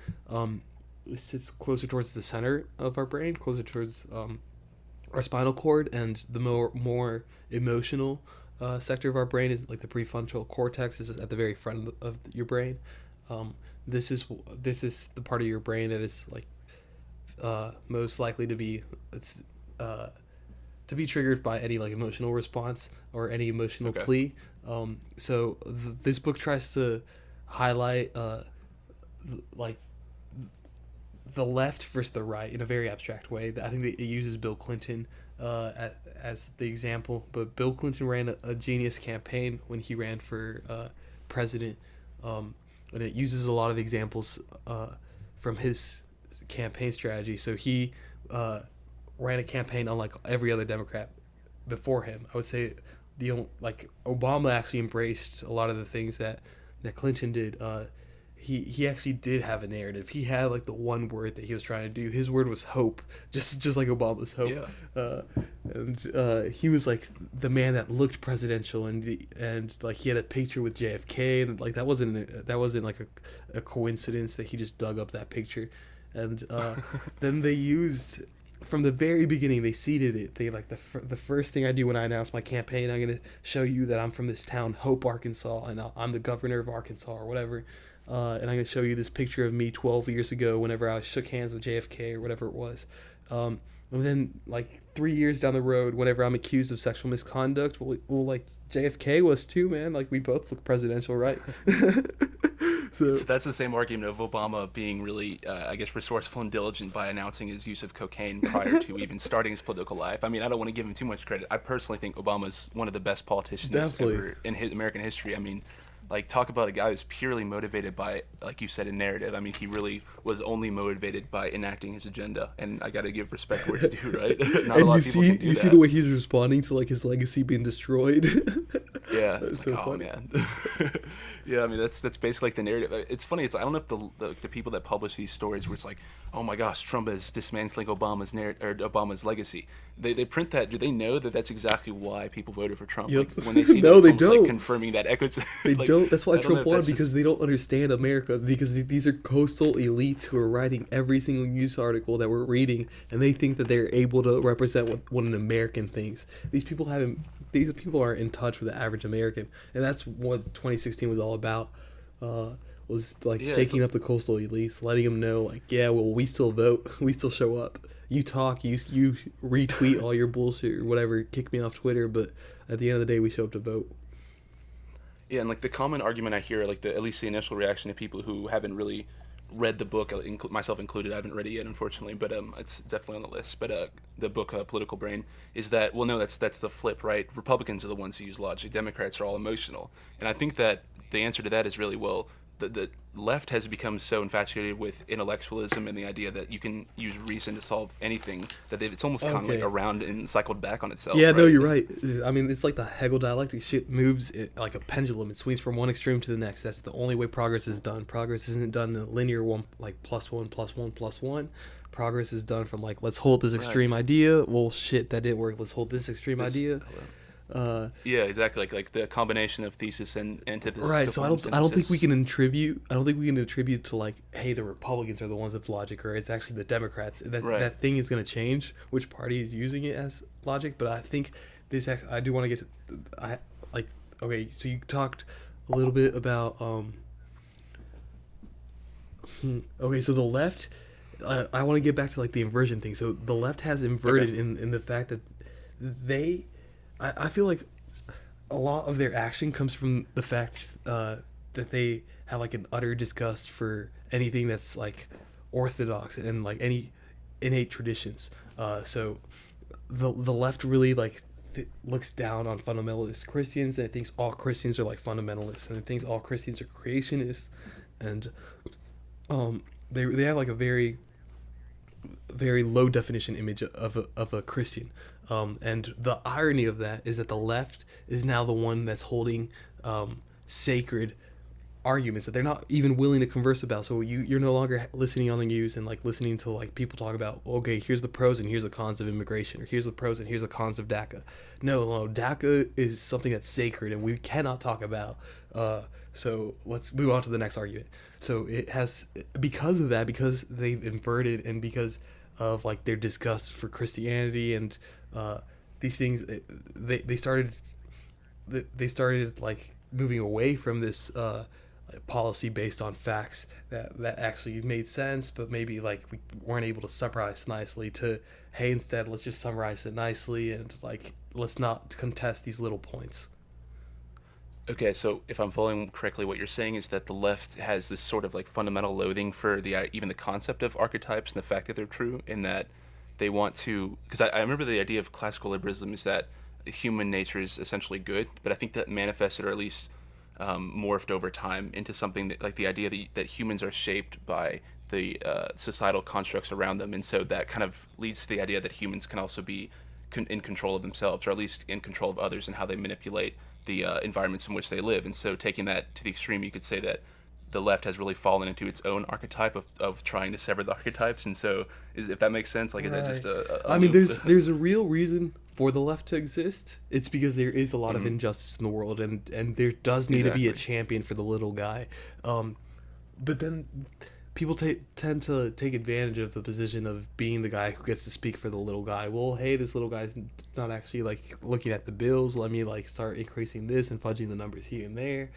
Speaker 3: sits closer towards the center of our brain, closer towards our spinal cord, and the more emotional sector of our brain is like the prefrontal cortex is at the very front of your brain. This is the part of your brain that is like most likely to be triggered by any like emotional response or any emotional plea. So this book tries to highlight like the left versus the right in a very abstract way. I think that it uses Bill Clinton as the example, but Bill Clinton ran a genius campaign when he ran for president, and it uses a lot of examples from his campaign strategy. So he ran a campaign unlike every other Democrat before him. I would say Obama actually embraced a lot of the things that Clinton did. He actually did have a narrative. He had like the one word that he was trying to do. His word was hope, just like Obama's hope. Yeah. And he was like the man that looked presidential, and like he had a picture with JFK, and like that wasn't like a coincidence that he just dug up that picture. And then they used, from the very beginning, they seeded it. They like the first thing I do when I announce my campaign, I'm gonna show you that I'm from this town, Hope, Arkansas, and I'm the governor of Arkansas or whatever. And I'm gonna show you this picture of me 12 years ago, whenever I shook hands with JFK or whatever it was. And then like 3 years down the road, whenever I'm accused of sexual misconduct, well, like JFK was too, man. Like we both look presidential, right? So
Speaker 2: that's the same argument of Obama being really, resourceful and diligent by announcing his use of cocaine prior to even starting his political life. I mean, I don't want to give him too much credit. I personally think Obama's one of the best politicians ever in American history. I mean, like, talk about a guy who's purely motivated by, like you said, a narrative. I mean, he really was only motivated by enacting his agenda, and I got to give respect where it's due, right? Not a lot of people can do that.
Speaker 3: You see the way he's responding to like his legacy being destroyed.
Speaker 2: Yeah,
Speaker 3: that's so funny,
Speaker 2: man. Yeah, I mean that's basically like the narrative. It's funny. I don't know if the people that publish these stories where it's like, oh my gosh, Trump is dismantling Obama's Obama's legacy. They print that. Do they know that that's exactly why people voted for Trump?
Speaker 3: Yep.
Speaker 2: Like, when they see
Speaker 3: no,
Speaker 2: that,
Speaker 3: they don't.
Speaker 2: Like confirming that echoes.
Speaker 3: They
Speaker 2: like,
Speaker 3: don't. That's why Trump won, because
Speaker 2: just...
Speaker 3: they don't understand America. Because these are coastal elites who are writing every single news article that we're reading, and they think that they're able to represent what an American thinks. These people are in touch with the average American, and that's what 2016 was all about. Was like shaking up the coastal elites, letting them know, like, yeah, well, we still vote, we still show up. You talk, you retweet all your bullshit or whatever, kick me off Twitter, but at the end of the day, we show up to vote.
Speaker 2: Yeah, and like the common argument I hear, like at least the initial reaction to people who haven't really read the book, myself included, I haven't read it yet, unfortunately, but it's definitely on the list. But the book, Political Brain, is that, well, no, that's the flip, right? Republicans are the ones who use logic. Democrats are all emotional. And I think that the answer to that is really, well, the left has become so infatuated with intellectualism and the idea that you can use reason to solve anything that it's almost kind of like around and cycled back on itself.
Speaker 3: Yeah,
Speaker 2: right?
Speaker 3: No, you're right. I mean, it's like the Hegel dialectic. Shit moves like a pendulum. It swings from one extreme to the next. That's the only way progress is done. Progress isn't done in a linear one, like plus one, plus one, plus one. Progress is done from like, let's hold this extreme idea. Well, shit, that didn't work. Let's hold this extreme idea.
Speaker 2: Yeah, exactly. Like the combination of thesis and antithesis.
Speaker 3: Right. So I don't think we can attribute to like, hey, the Republicans are the ones with logic, or it's actually the Democrats. That thing is going to change which party is using it as logic. But I think I do want to get to, okay. So you talked a little bit about okay. So the left. I want to get back to like the inversion thing. So the left has inverted in the fact that I feel like a lot of their action comes from the fact that they have like an utter disgust for anything that's like orthodox and like any innate traditions. So the left really like looks down on fundamentalist Christians, and it thinks all Christians are like fundamentalists, and it thinks all Christians are creationists, and they have like a very low definition image of a Christian. And the irony of that is that the left is now the one that's holding sacred arguments that they're not even willing to converse about. So you're no longer listening on the news and like listening to like people talk about, okay, here's the pros and here's the cons of immigration, or here's the pros and here's the cons of DACA. No, DACA is something that's sacred and we cannot talk about. So let's move on to the next argument. So it has, because of that, because they've inverted and because of like their disgust for Christianity and these things, they started like moving away from this policy based on facts that actually made sense, but maybe like we weren't able to summarize nicely to, hey, instead let's just summarize it nicely and like let's not contest these little points.
Speaker 2: Okay, so if I'm following correctly, what you're saying is that the left has this sort of like fundamental loathing for even the concept of archetypes and the fact that they're true, in that they want to, because I remember the idea of classical liberalism is that human nature is essentially good, but I think that manifested, or at least morphed over time into something that, like the idea that humans are shaped by the societal constructs around them, and so that kind of leads to the idea that humans can also be in control of themselves, or at least in control of others, and how they manipulate the environments in which they live. And so taking that to the extreme, you could say that the left has really fallen into its own archetype of trying to sever the archetypes. And so if that makes sense, like, is that just a
Speaker 3: I mean, there's a real reason for the left to exist. It's because there is a lot of injustice in the world, and there does need to be a champion for the little guy. But then people tend to take advantage of the position of being the guy who gets to speak for the little guy. Well, hey, this little guy's not actually like looking at the bills. Let me like start increasing this and fudging the numbers here and there.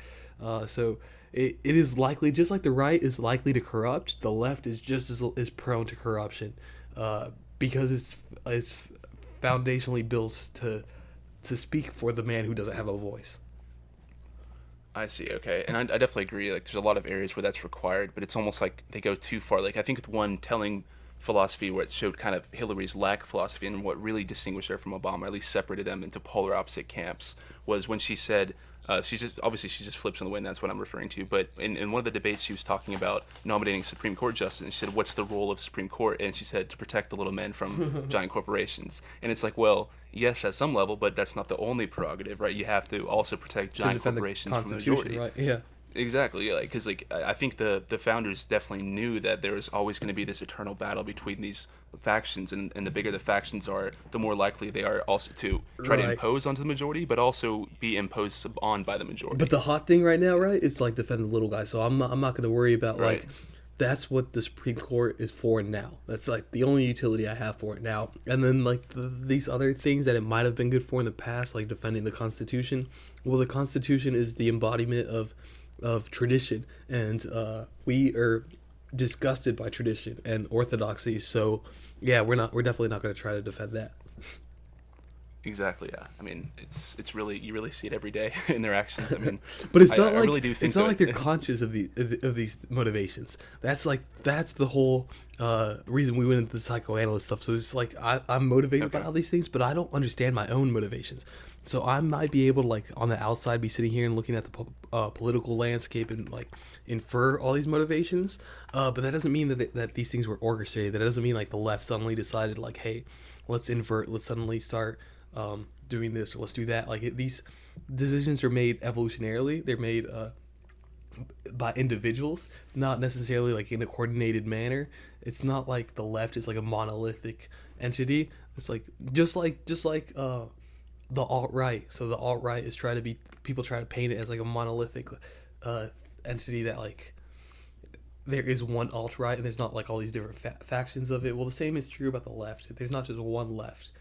Speaker 3: So it is likely, just like the right is likely to corrupt, the left is just as prone to corruption, because it's foundationally built to speak for the man who doesn't have a voice.
Speaker 2: I see. Okay, and I definitely agree. Like, there's a lot of areas where that's required, but it's almost like they go too far. Like, I think with one telling philosophy where it showed kind of Hillary's lack of philosophy, and what really distinguished her from Obama, at least separated them into polar opposite camps, was when she said, she just flips on the wind. That's what I'm referring to. But in one of the debates, she was talking about nominating Supreme Court justice, and she said, "What's the role of Supreme Court?" And she said, "To protect the little men from giant corporations." And it's like, well, yes, at some level, but that's not the only prerogative, right? You have to also protect giant corporations from the majority.
Speaker 3: Right? Yeah.
Speaker 2: Exactly, yeah. Because I think the founders definitely knew that there was always going to be this eternal battle between these factions, and the bigger the factions are, the more likely they are also to try to impose onto the majority, but also be imposed on by the majority.
Speaker 3: But the hot thing right now, right, is like defend the little guy. So I'm not going to worry about like, that's what the Supreme Court is for now. That's like the only utility I have for it now. And then like these other things that it might have been good for in the past, like defending the Constitution. Well, the Constitution is the embodiment of tradition, and we are disgusted by tradition and orthodoxy. So yeah, we're definitely not going to try to defend that.
Speaker 2: Exactly. Yeah. I mean, it's really, you really see it every day in their actions. I mean,
Speaker 3: but it's not
Speaker 2: I
Speaker 3: like
Speaker 2: really do think
Speaker 3: it's not like they're conscious of these motivations. That's the whole reason we went into the psychoanalyst stuff. So it's like I'm motivated by all these things, but I don't understand my own motivations. So I might be able to, like, on the outside, be sitting here and looking at the political landscape and like infer all these motivations. But that doesn't mean that these things were orchestrated. That doesn't mean like the left suddenly decided like, hey, let's invert. Let's suddenly start doing this, or let's do that. Like these decisions are made evolutionarily. They're made by individuals, not necessarily like in a coordinated manner. It's not like the left is like a monolithic entity. It's like just like the alt-right. So the alt-right is people try to paint it as like a monolithic entity that like there is one alt-right and there's not like all these different factions of it. Well, the same is true about the left. There's not just one left.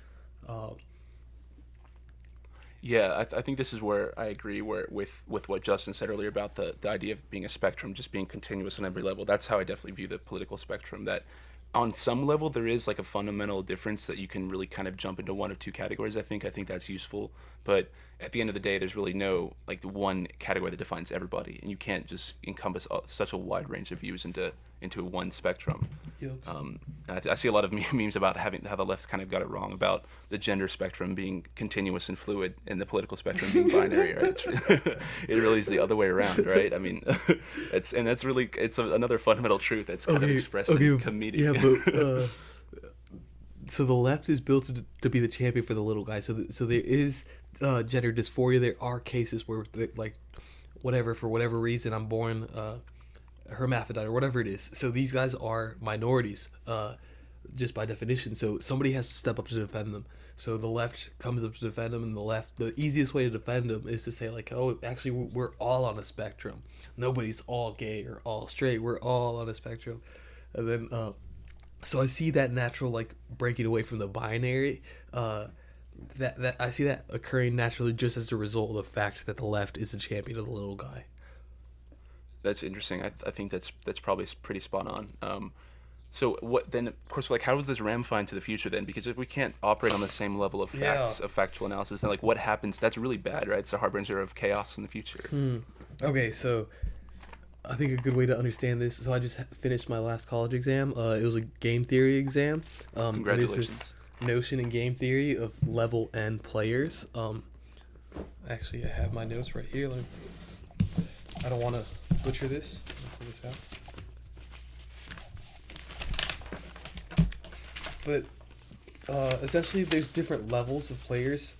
Speaker 2: Yeah, I think this is where I agree with what Justin said earlier about the idea of being a spectrum, just being continuous on every level. That's how I definitely view the political spectrum, that on some level there is like a fundamental difference that you can really kind of jump into one of two categories. I think that's useful, but at the end of the day there's really no like the one category that defines everybody, and you can't just encompass such a wide range of views into one spectrum.
Speaker 3: Yep.
Speaker 2: I see a lot of memes about how the left kind of got it wrong about the gender spectrum being continuous and fluid and the political spectrum being binary. Right? It really is the other way around, right? I mean, it's another fundamental truth that's kind of expressed in comedic.
Speaker 3: Yeah, but so the left is built to be the champion for the little guy. So there is gender dysphoria. There are cases where like for whatever reason I'm born hermaphrodite or whatever it is. So these guys are minorities just by definition. So somebody has to step up to defend them. So the left comes up to defend them, and the easiest way to defend them is to say like, oh, actually we're all on a spectrum. Nobody's all gay or all straight. We're all on a spectrum. And then so I see that natural like breaking away from the binary. That I see that occurring naturally just as a result of the fact that the left is the champion of the little guy.
Speaker 2: That's interesting. I think that's probably pretty spot on. So what then? Of course, like how does this ramify into the future then? Because if we can't operate on the same level of facts, of factual analysis, then like what happens? That's really bad, right? It's a harbinger of chaos in the future.
Speaker 3: Okay, so I think a good way to understand this. So I just finished my last college exam. It was a game theory exam.
Speaker 2: Congratulations.
Speaker 3: There's this notion in game theory of level n players. Actually, I have my notes right here. I don't want to butcher this. Let me pull this out. But essentially, there's different levels of players.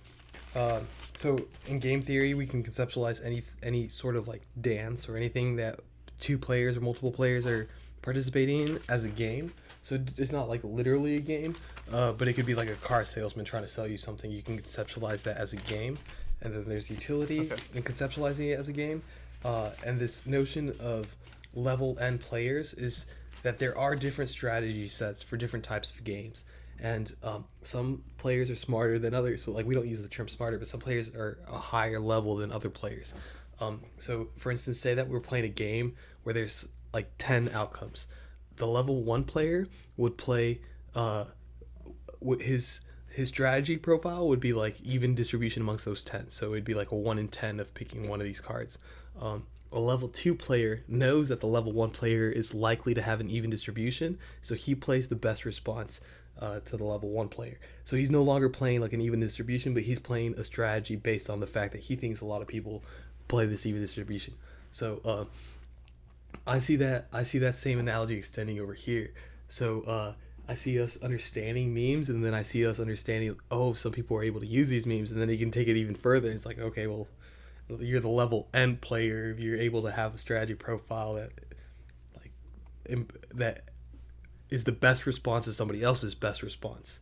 Speaker 3: So in game theory, we can conceptualize any sort of like dance or anything that two players or multiple players are participating in as a game. So it's not like literally a game, but it could be like a car salesman trying to sell you something. You can conceptualize that as a game. And then there's utility in conceptualizing it as a game. And this notion of level n players is that there are different strategy sets for different types of games. And some players are smarter than others. So like we don't use the term smarter, but some players are a higher level than other players. So for instance, say that we're playing a game where there's like 10 outcomes. The level 1 player would play his strategy profile would be like even distribution amongst those 10. So it'd be like a 1 in 10 of picking one of these cards. A level 2 player knows that the level 1 player is likely to have an even distribution, so he plays the best response to the level 1 player. So he's no longer playing like an even distribution, but he's playing a strategy based on the fact that he thinks a lot of people play this even distribution. So I see that same analogy extending over here. So I see us understanding memes, and then I see us understanding, oh, some people are able to use these memes, and then you can take it even further. It's like, okay, well, you're the level n player if you're able to have a strategy profile that is the best response to somebody else's best response.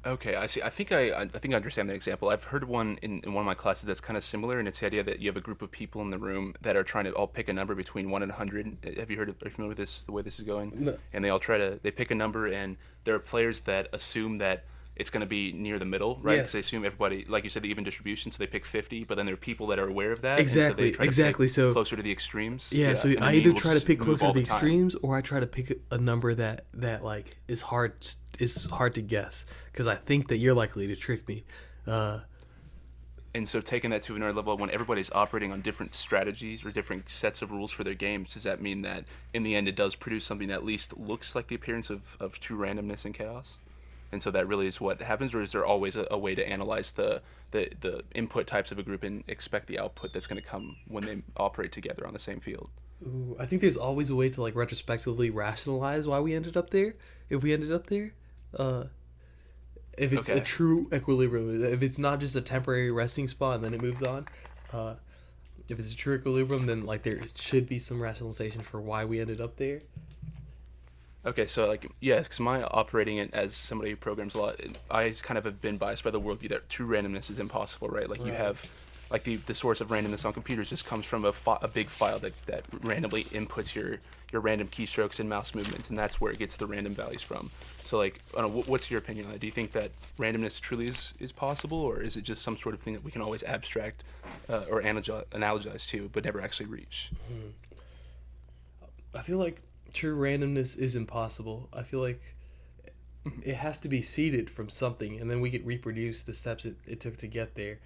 Speaker 2: Okay, I see. I think I understand that example. I've heard one in one of my classes that's kind of similar, and it's the idea that you have a group of people in the room that are trying to all pick a number between 1 and 100. Are you familiar with this, the way this is going?
Speaker 3: No.
Speaker 2: And they pick a number, and there are players that assume that it's going to be near the middle, right? Because they assume everybody, like you said, the even distribution, so they pick 50, but then there are people that are aware of that.
Speaker 3: Exactly,
Speaker 2: and so they try to pick closer to the extremes.
Speaker 3: Yeah, so I either try to pick closer to the extremes, or I try to pick a number that like is hard to guess, because I think that you're likely to trick me.
Speaker 2: And so taking that to another level, when everybody's operating on different strategies or different sets of rules for their games, does that mean that in the end it does produce something that at least looks like the appearance of true randomness and chaos? And so that really is what happens, or is there always a way to analyze the input types of a group and expect the output that's going to come when they operate together on the same field?
Speaker 3: Ooh, I think there's always a way to like retrospectively rationalize why we ended up there. If we ended up there, if it's a true equilibrium, if it's not just a temporary resting spot and then it moves on, if it's a true equilibrium, then like there should be some rationalization for why we ended up there.
Speaker 2: Okay, so like yeah, because my operating it as somebody who programs a lot, I kind of have been biased by the worldview that true randomness is impossible, right? Like you have, like the source of randomness on computers just comes from a big file that randomly inputs your random keystrokes and mouse movements, and that's where it gets the random values from. So like, I don't know, what's your opinion on it? Do you think that randomness truly is possible, or is it just some sort of thing that we can always abstract or analogize to, but never actually reach?
Speaker 3: I feel like true randomness is impossible. I feel like it has to be seeded from something, and then we could reproduce the steps it took to get there.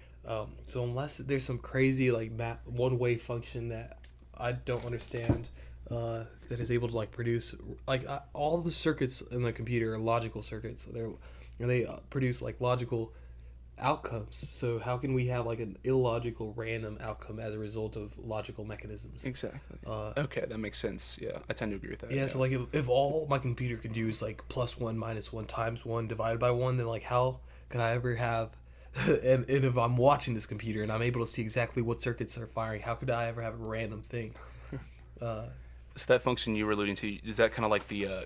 Speaker 3: So unless there's some crazy like one-way function that I don't understand, that is able to like produce like all the circuits in the computer are logical circuits. They produce like logical outcomes. So how can we have like an illogical random outcome as a result of logical mechanisms?
Speaker 2: Exactly. Okay, that makes sense. Yeah, I tend to agree with that.
Speaker 3: Yeah, so like if all my computer can do is like +1 -1 times 1 divided by 1, then like how could I ever have and if I'm watching this computer and I'm able to see exactly what circuits are firing, how could I ever have a random thing?
Speaker 2: So that function you were alluding to, is that kind of like the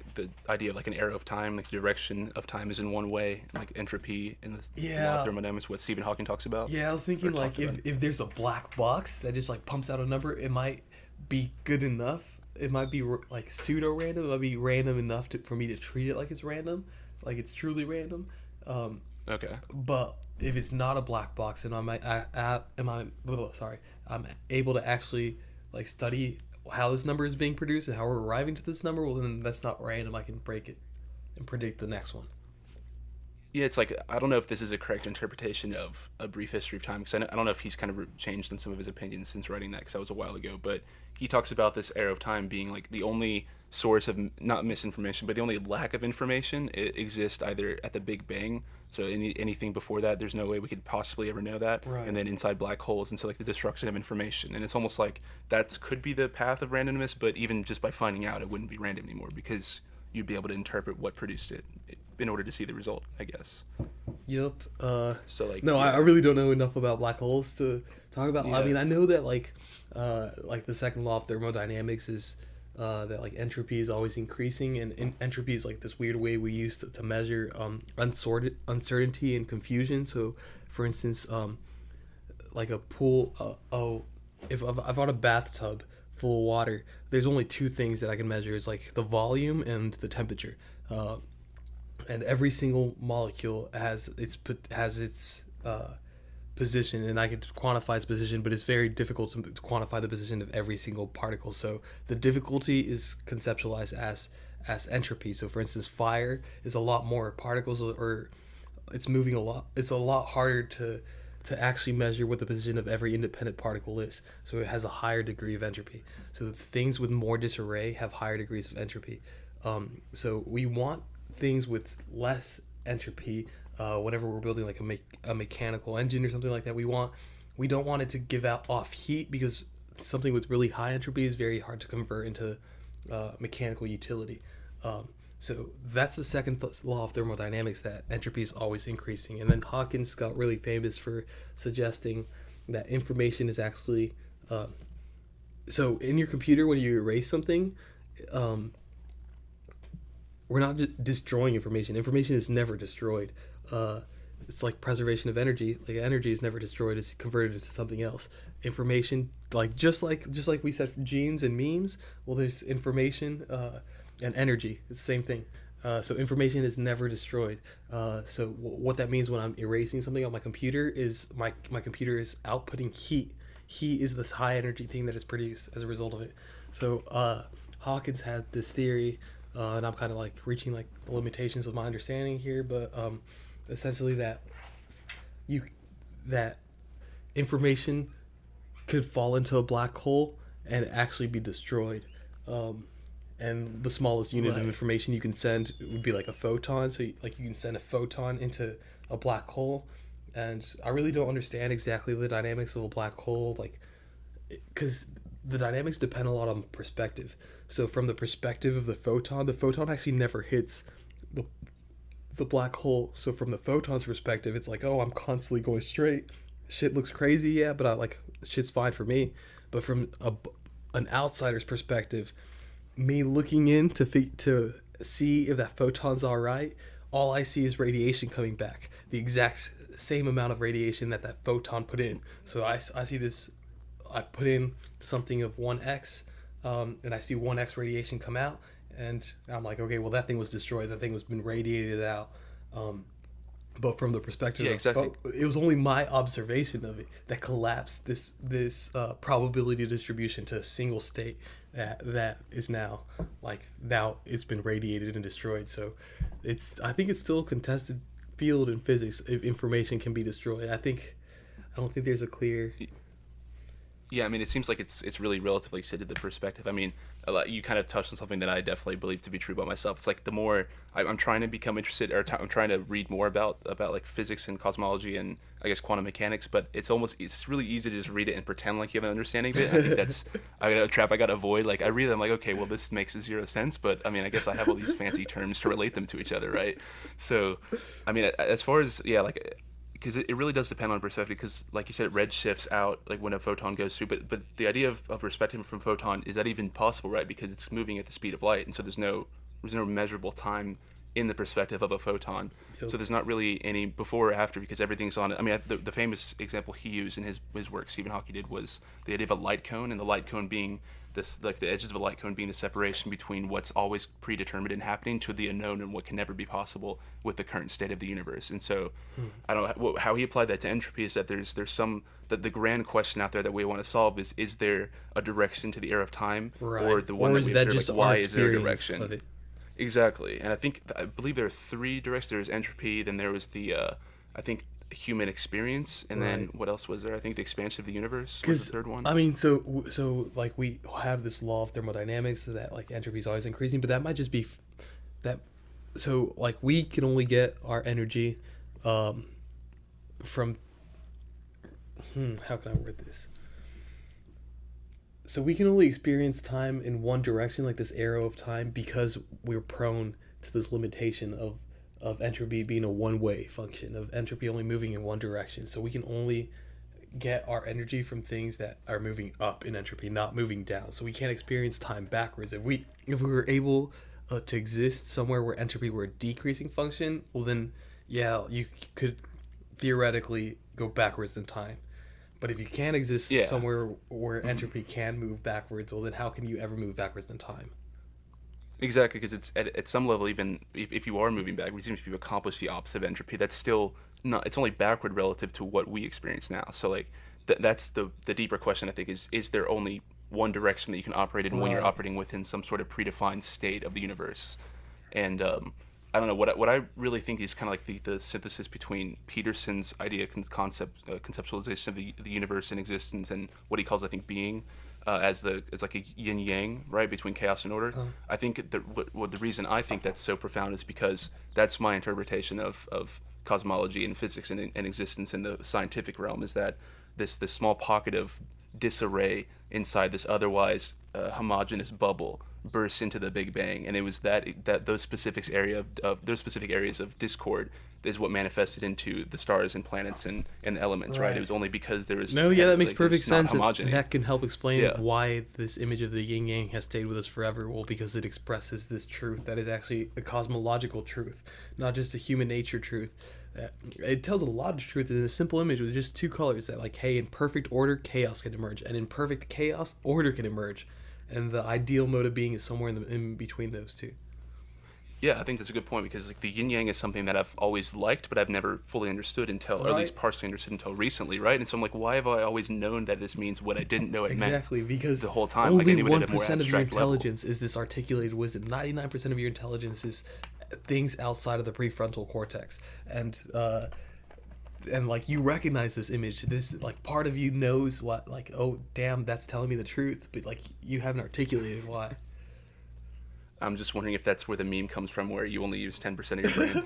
Speaker 2: idea of like an arrow of time, like the direction of time is in one way, like entropy in the law of thermodynamics, what Stephen Hawking talks about?
Speaker 3: Yeah, I was thinking like if there's a black box that just like pumps out a number, it might be good enough. It might be like pseudo random. It might be random enough for me to treat it like it's random, like it's truly random.
Speaker 2: Okay.
Speaker 3: But if it's not a black box, and I'm able to actually like study how this number is being produced and how we're arriving to this number, well then that's not random. I can break it and predict the next one.
Speaker 2: Yeah, it's like, I don't know if this is a correct interpretation of A Brief History of Time, because I don't know if he's kind of changed in some of his opinions since writing that, because that was a while ago, but he talks about this arrow of time being like the only source of, not misinformation, but the only lack of information it exists either at the Big Bang, so anything before that, there's no way we could possibly ever know that,
Speaker 3: right.
Speaker 2: And then inside black holes, and so like the destruction of information, and it's almost like that could be the path of randomness, but even just by finding out, it wouldn't be random anymore, because you'd be able to interpret what produced it in order to see the result, I guess.
Speaker 3: Yep.
Speaker 2: So like,
Speaker 3: no,
Speaker 2: yeah.
Speaker 3: I really don't know enough about black holes to talk about.
Speaker 2: Yeah.
Speaker 3: I mean, I know that like the second law of thermodynamics is that like entropy is always increasing, and entropy is like this weird way we use to measure uncertainty and confusion. So, for instance, like a pool. If I've got a bathtub full of water, there's only two things that I can measure: is like the volume and the temperature. And every single molecule has its position, and I can quantify its position, but it's very difficult to quantify the position of every single particle. So the difficulty is conceptualized as entropy. So for instance, fire is a lot more particles, or it's moving a lot. It's a lot harder to actually measure what the position of every independent particle is. So it has a higher degree of entropy. So things with more disarray have higher degrees of entropy. So we want things with less entropy whenever we're building like a mechanical engine or something like that. We don't want it to give out off heat, because something with really high entropy is very hard to convert into mechanical utility. So that's the second law of thermodynamics, that entropy is always increasing. And then Hawkins got really famous for suggesting that information is actually so in your computer, when you erase something, we're not just destroying information. Information is never destroyed. It's like preservation of energy. Like energy is never destroyed; it's converted into something else. Information, like just like we said for genes and memes. Well, there's information and energy. It's the same thing. So information is never destroyed. So what that means when I'm erasing something on my computer is my computer is outputting heat. Heat is this high energy thing that is produced as a result of it. So Hawkins had this theory. And I'm kind of like reaching like the limitations of my understanding here, but essentially that information could fall into a black hole and actually be destroyed. And the smallest unit of information you can send would be like a photon. So you can send a photon into a black hole, and I really don't understand exactly the dynamics of a black hole, like because the dynamics depend a lot on perspective. So from the perspective of the photon actually never hits the black hole. So from the photon's perspective, it's like, oh, I'm constantly going straight. Shit looks crazy, yeah, but shit's fine for me. But from an outsider's perspective, me looking in to see if that photon's all right, all I see is radiation coming back, the exact same amount of radiation that that photon put in. So I see this, I put in something of 1x, and I see 1x radiation come out, and I'm like, okay, well, that thing was destroyed, that thing was been radiated out. But from the perspective of,
Speaker 2: exactly.
Speaker 3: it was only my observation of it that collapsed this probability distribution to a single state that is now it's been radiated and destroyed. So I think it's still a contested field in physics if information can be destroyed. I don't think there's a clear.
Speaker 2: Yeah, I mean, it seems like it's really relatively sit to the perspective. I mean, you kind of touched on something that I definitely believe to be true about myself. It's like the more I'm trying to become interested, or I'm trying to read more about like physics and cosmology and I guess quantum mechanics, but it's really easy to just read it and pretend like you have an understanding of it. And I think that's a trap I gotta avoid. Like I read it, I'm like, okay, well, this makes zero sense, but I mean, I guess I have all these fancy terms to relate them to each other, right? So, I mean, as far as because it really does depend on perspective, because like you said, it red shifts out like when a photon goes through, but the idea of perspective from photon, is that even possible, right? Because it's moving at the speed of light, and so there's no measurable time in the perspective of a photon. Yep. So there's not really any before or after, because everything's on it. I mean, the famous example he used in his work, Stephen Hawking did, was the idea of a light cone, and the light cone being this, like the edges of a light cone being the separation between what's always predetermined and happening to the unknown and what can never be possible with the current state of the universe. And so I don't know how he applied that to entropy, is that there's some, that the grand question out there that we want to solve is there a direction to the air of time,
Speaker 3: right,
Speaker 2: or the one
Speaker 3: or
Speaker 2: that we observe, like, why is there a direction? Exactly. And I believe there are three directions. There's entropy, then there was the I think human experience, and then what else was there? I think the expansion of the universe was the third one.
Speaker 3: I mean, so like we have this law of thermodynamics that like entropy is always increasing, but that might just be that. So like we can only get our energy from how can I word this? So we can only experience time in one direction, like this arrow of time, because we're prone to this limitation of entropy being a one-way function, of entropy only moving in one direction. So we can only get our energy from things that are moving up in entropy, not moving down. So we can't experience time backwards. If we were able to exist somewhere where entropy were a decreasing function, well then, yeah, you could theoretically go backwards in time. But if you can't exist somewhere where entropy can move backwards, well then how can you ever move backwards in time?
Speaker 2: Exactly, because it's at some level, even if you are moving backwards, even if you accomplish the opposite of entropy, that's still not, it's only backward relative to what we experience now. So like that's the deeper question, I think, is there only one direction that you can operate in when you're operating within some sort of predefined state of the universe? And I don't know, what I really think is kind of like the synthesis between Peterson's idea conceptualization of the universe and existence, and what he calls, I think, being, as like a yin yang, right, between chaos and order. I think what the reason I think that's so profound is because that's my interpretation of cosmology and physics and existence in the scientific realm, is that this small pocket of disarray inside this otherwise homogeneous bubble bursts into the Big Bang, and it was that those specific areas of discord is what manifested into the stars and planets and elements, right? It was only because there was
Speaker 3: that makes perfect sense, and that can help explain why this image of the yin yang has stayed with us forever. Well, because it expresses this truth that is actually a cosmological truth, not just a human nature truth. It tells a lot of truth in a simple image with just two colors, that like, hey, in perfect order chaos can emerge, and in perfect chaos order can emerge, and the ideal mode of being is somewhere in between those two.
Speaker 2: Yeah, I think that's a good point, because like the yin yang is something that I've always liked, but I've never fully understood until, or at least partially understood until recently, right? And so I'm like, why have I always known that this means what I didn't know it meant?
Speaker 3: Exactly, because
Speaker 2: the whole time,
Speaker 3: only
Speaker 2: like I knew it at a
Speaker 3: 1%
Speaker 2: more
Speaker 3: of your
Speaker 2: abstract
Speaker 3: intelligence
Speaker 2: level.
Speaker 3: is this articulated wisdom. 99% of your intelligence is things outside of the prefrontal cortex, and like you recognize this image, this like part of you knows what, like, oh damn, that's telling me the truth, but like you haven't articulated why.
Speaker 2: I'm just wondering if that's where the meme comes from, where you only use 10% of your brain.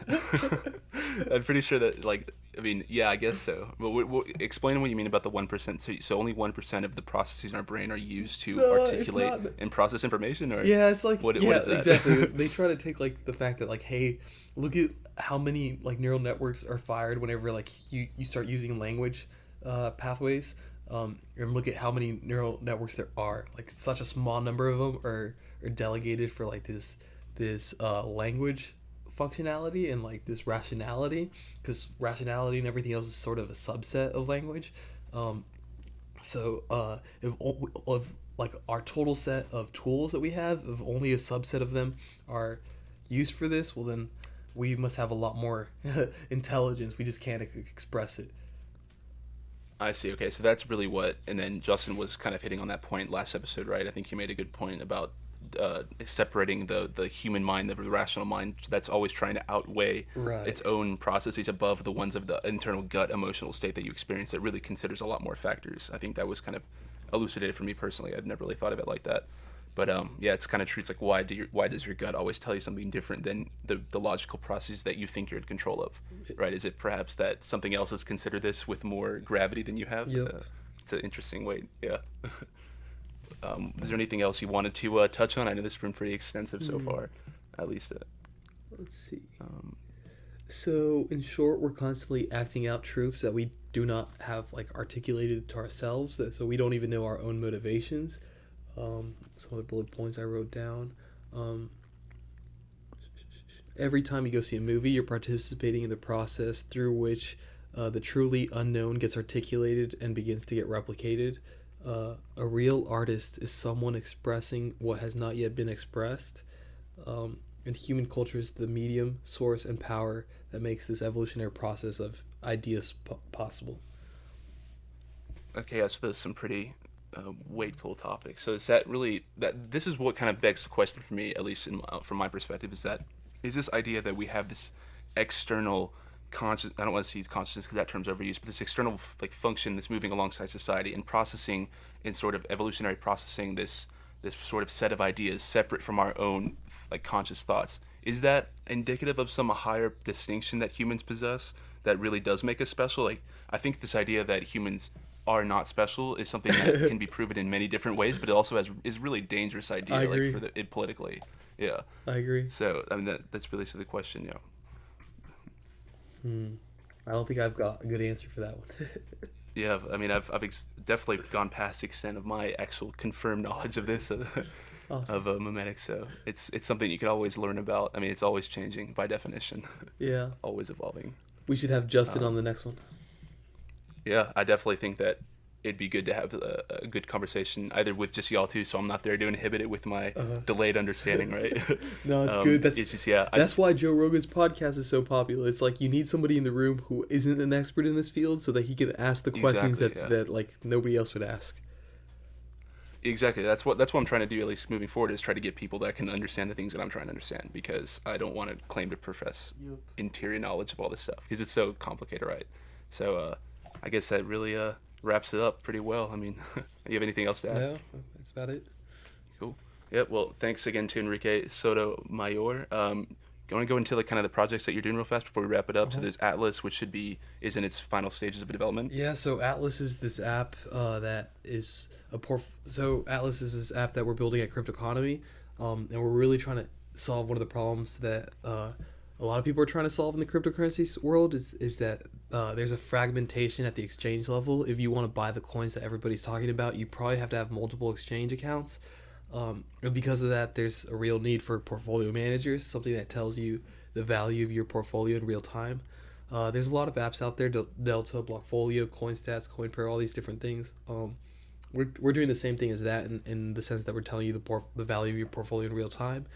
Speaker 2: I'm pretty sure that, like, I mean, yeah, I guess so. But explain what you mean about the 1%. So only 1% of the processes in our brain are used to articulate and process information, or
Speaker 3: it's like
Speaker 2: what is that?
Speaker 3: Exactly. They try to take like the fact that like, hey, look at how many like neural networks are fired whenever like you start using language pathways, and look at how many neural networks there are. Like such a small number of them are delegated for like this this language functionality and like this rationality, because rationality and everything else is sort of a subset of language. If like our total set of tools that we have, if only a subset of them are used for this, well then we must have a lot more intelligence. We just can't express it.
Speaker 2: I see. Okay, so that's really what, and then Justin was kind of hitting on that point last episode, right? I think you made a good point about separating the human mind, the rational mind that's always trying to outweigh its own processes above the ones of the internal gut emotional state that you experience that really considers a lot more factors. I think that was kind of elucidated for me personally. I'd never really thought of it like that. But yeah, it's kind of true. It's like, why does your gut always tell you something different than the logical processes that you think you're in control of, right? Is it perhaps that something else has considered this with more gravity than you have?
Speaker 3: Yep.
Speaker 2: It's an interesting way, yeah. Is there anything else you wanted to touch on? I know this has been pretty extensive so far, at least.
Speaker 3: Let's see. So, in short, we're constantly acting out truths that we do not have like articulated to ourselves, so we don't even know our own motivations. Some of the bullet points I wrote down. Every time you go see a movie, you're participating in the process through which the truly unknown gets articulated and begins to get replicated. A real artist is someone expressing what has not yet been expressed. And human culture is the medium, source, and power that makes this evolutionary process of ideas possible.
Speaker 2: Okay, yeah, so there's some pretty weightful topics. So is that really, that this is what kind of begs the question for me, at least from my perspective, is this idea that we have this external conscious, I don't want to see consciousness because that term's overused, but this external like function that's moving alongside society and processing, in sort of evolutionary processing, this sort of set of ideas separate from our own like conscious thoughts. Is that indicative of some higher distinction that humans possess that really does make us special? Like, I think this idea that humans are not special is something that can be proven in many different ways, but it also is really dangerous idea, like for it politically. Yeah, I
Speaker 3: agree.
Speaker 2: So I mean that's really the question. Yeah.
Speaker 3: I don't think I've got a good answer for that one.
Speaker 2: Yeah, I mean I've definitely gone past the extent of my actual confirmed knowledge of this
Speaker 3: Awesome.
Speaker 2: of memetics. So it's something you can always learn about. I mean it's always changing by definition.
Speaker 3: Yeah.
Speaker 2: Always evolving.
Speaker 3: We should have Justin on the next one.
Speaker 2: Yeah, I definitely think that it'd be good to have a good conversation either with just y'all two, so I'm not there to inhibit it with my delayed understanding, right?
Speaker 3: No, it's good.
Speaker 2: It's just, yeah.
Speaker 3: That's why Joe Rogan's podcast is so popular. It's like you need somebody in the room who isn't an expert in this field so that he can ask the questions that like nobody else would ask.
Speaker 2: Exactly. That's what I'm trying to do, at least moving forward, is try to get people that can understand the things that I'm trying to understand, because I don't want to claim to profess interior knowledge of all this stuff because it's so complicated, right? So I guess that really wraps it up pretty well. I mean, you have anything else to add?
Speaker 3: No, that's about it.
Speaker 2: Cool. Yep. Well, thanks again to Enrique Sotomayor. You want to go into like kind of the projects that you're doing real fast before we wrap it up? So there's Atlas, which is in its final stages of development.
Speaker 3: Yeah. So Atlas is this app that is Atlas is this app that we're building at Cryptoconomy, and we're really trying to solve one of the problems that a lot of people are trying to solve in the cryptocurrency world is that there's a fragmentation at the exchange level. If you want to buy the coins that everybody's talking about, you probably have to have multiple exchange accounts. And because of that, there's a real need for portfolio managers, something that tells you the value of your portfolio in real time. There's a lot of apps out there, Delta, Blockfolio, CoinStats, CoinPro, all these different things. We're doing the same thing as that in the sense that we're telling you the value of your portfolio in real time.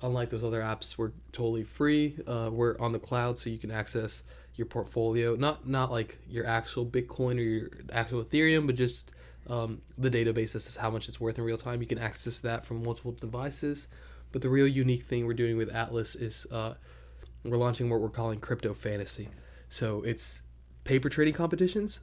Speaker 3: Unlike those other apps, we're totally free. We're on the cloud, so you can access your portfolio, not like your actual Bitcoin or your actual Ethereum, but just the database that says how much it's worth in real time. You can access that from multiple devices. But the real unique thing we're doing with Atlas is we're launching what we're calling crypto fantasy. So it's paper trading competitions.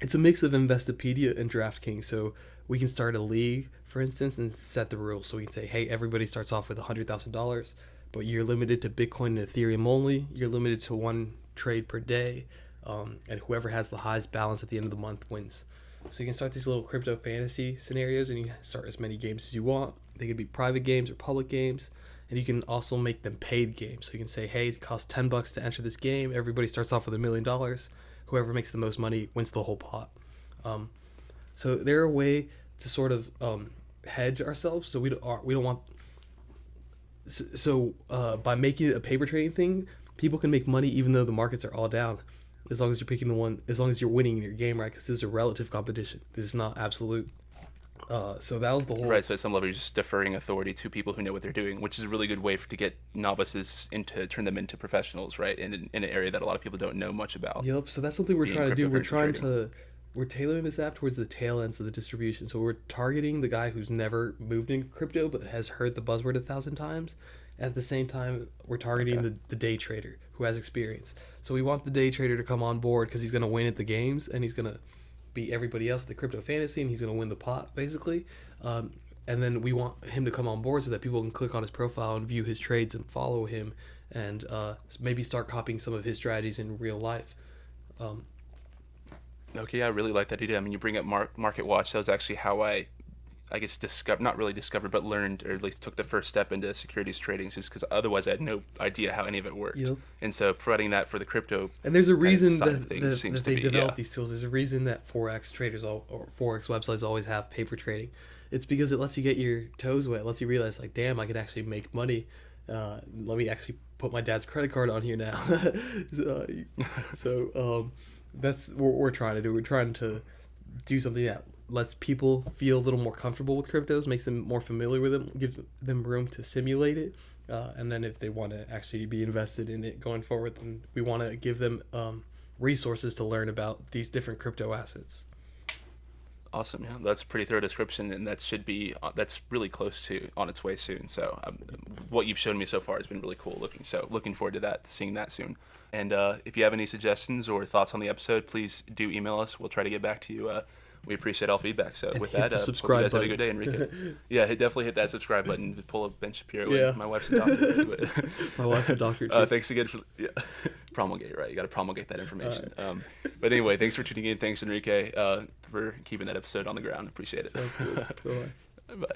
Speaker 3: It's a mix of Investopedia and DraftKings. So we can start a league, for instance, and set the rules. So we can say, hey, everybody starts off with $100,000, but you're limited to Bitcoin and Ethereum only. You're limited to one trade per day, and whoever has the highest balance at the end of the month wins. So you can start these little crypto fantasy scenarios, and you can start as many games as you want. They could be private games or public games, and you can also make them paid games. So you can say, hey, it costs $10 to enter this game. Everybody starts off with $1 million. Whoever makes the most money wins the whole pot. So they're a way to sort of hedge ourselves. So we don't want. By making it a paper trading thing, people can make money even though the markets are all down, as long as you're picking the one, as long as you're winning in your game, right? Because this is a relative competition. This is not absolute. So that was the whole.
Speaker 2: Right. So at some level, you're just deferring authority to people who know what they're doing, which is a really good way to get novices turn them into professionals, right? In an area that a lot of people don't know much about.
Speaker 3: Yep. So that's something we're trying to do. We're tailoring this app towards the tail ends of the distribution. So we're targeting the guy who's never moved in crypto but has heard the buzzword 1,000 times. At the same time, we're targeting the day trader who has experience. So we want the day trader to come on board because he's going to win at the games and he's going to beat everybody else at the crypto fantasy and he's going to win the pot, basically. And then we want him to come on board so that people can click on his profile and view his trades and follow him and maybe start copying some of his strategies in real life.
Speaker 2: Okay, I really like that idea. I mean, you bring up Market Watch. That was actually how I guess not really discovered, but learned, or at least took the first step into securities trading, just because otherwise I had no idea how any of it worked.
Speaker 3: Yep.
Speaker 2: And so providing that for the crypto
Speaker 3: and there's a reason that they
Speaker 2: be,
Speaker 3: developed these tools. There's a reason that Forex traders or Forex websites always have paper trading. It's because it lets you get your toes wet. It lets you realize, like, damn, I could actually make money. Let me actually put my dad's credit card on here now. That's what we're trying to do. We're trying to do something that lets people feel a little more comfortable with cryptos, makes them more familiar with them, gives them room to simulate it. And then if they want to actually be invested in it going forward, then we want to give them resources to learn about these different crypto assets.
Speaker 2: Awesome. Yeah, that's a pretty thorough description, and that's really close to on its way soon. So what you've shown me so far has been really cool looking. So looking forward to seeing that soon. And if you have any suggestions or thoughts on the episode, please do email us. We'll try to get back to you. We appreciate all feedback. So with that, hope you guys have a good day, Enrique. Yeah, definitely hit that subscribe button. Pull up Ben Shapiro.
Speaker 3: Yeah.
Speaker 2: My wife's a doctor.
Speaker 3: My wife's a doctor too.
Speaker 2: Thanks again for promulgate, right? You got to promulgate that information. Right. But anyway, thanks for tuning in. Thanks, Enrique, for keeping that episode on the ground. Appreciate it.
Speaker 3: Sounds good. Bye.
Speaker 2: Bye.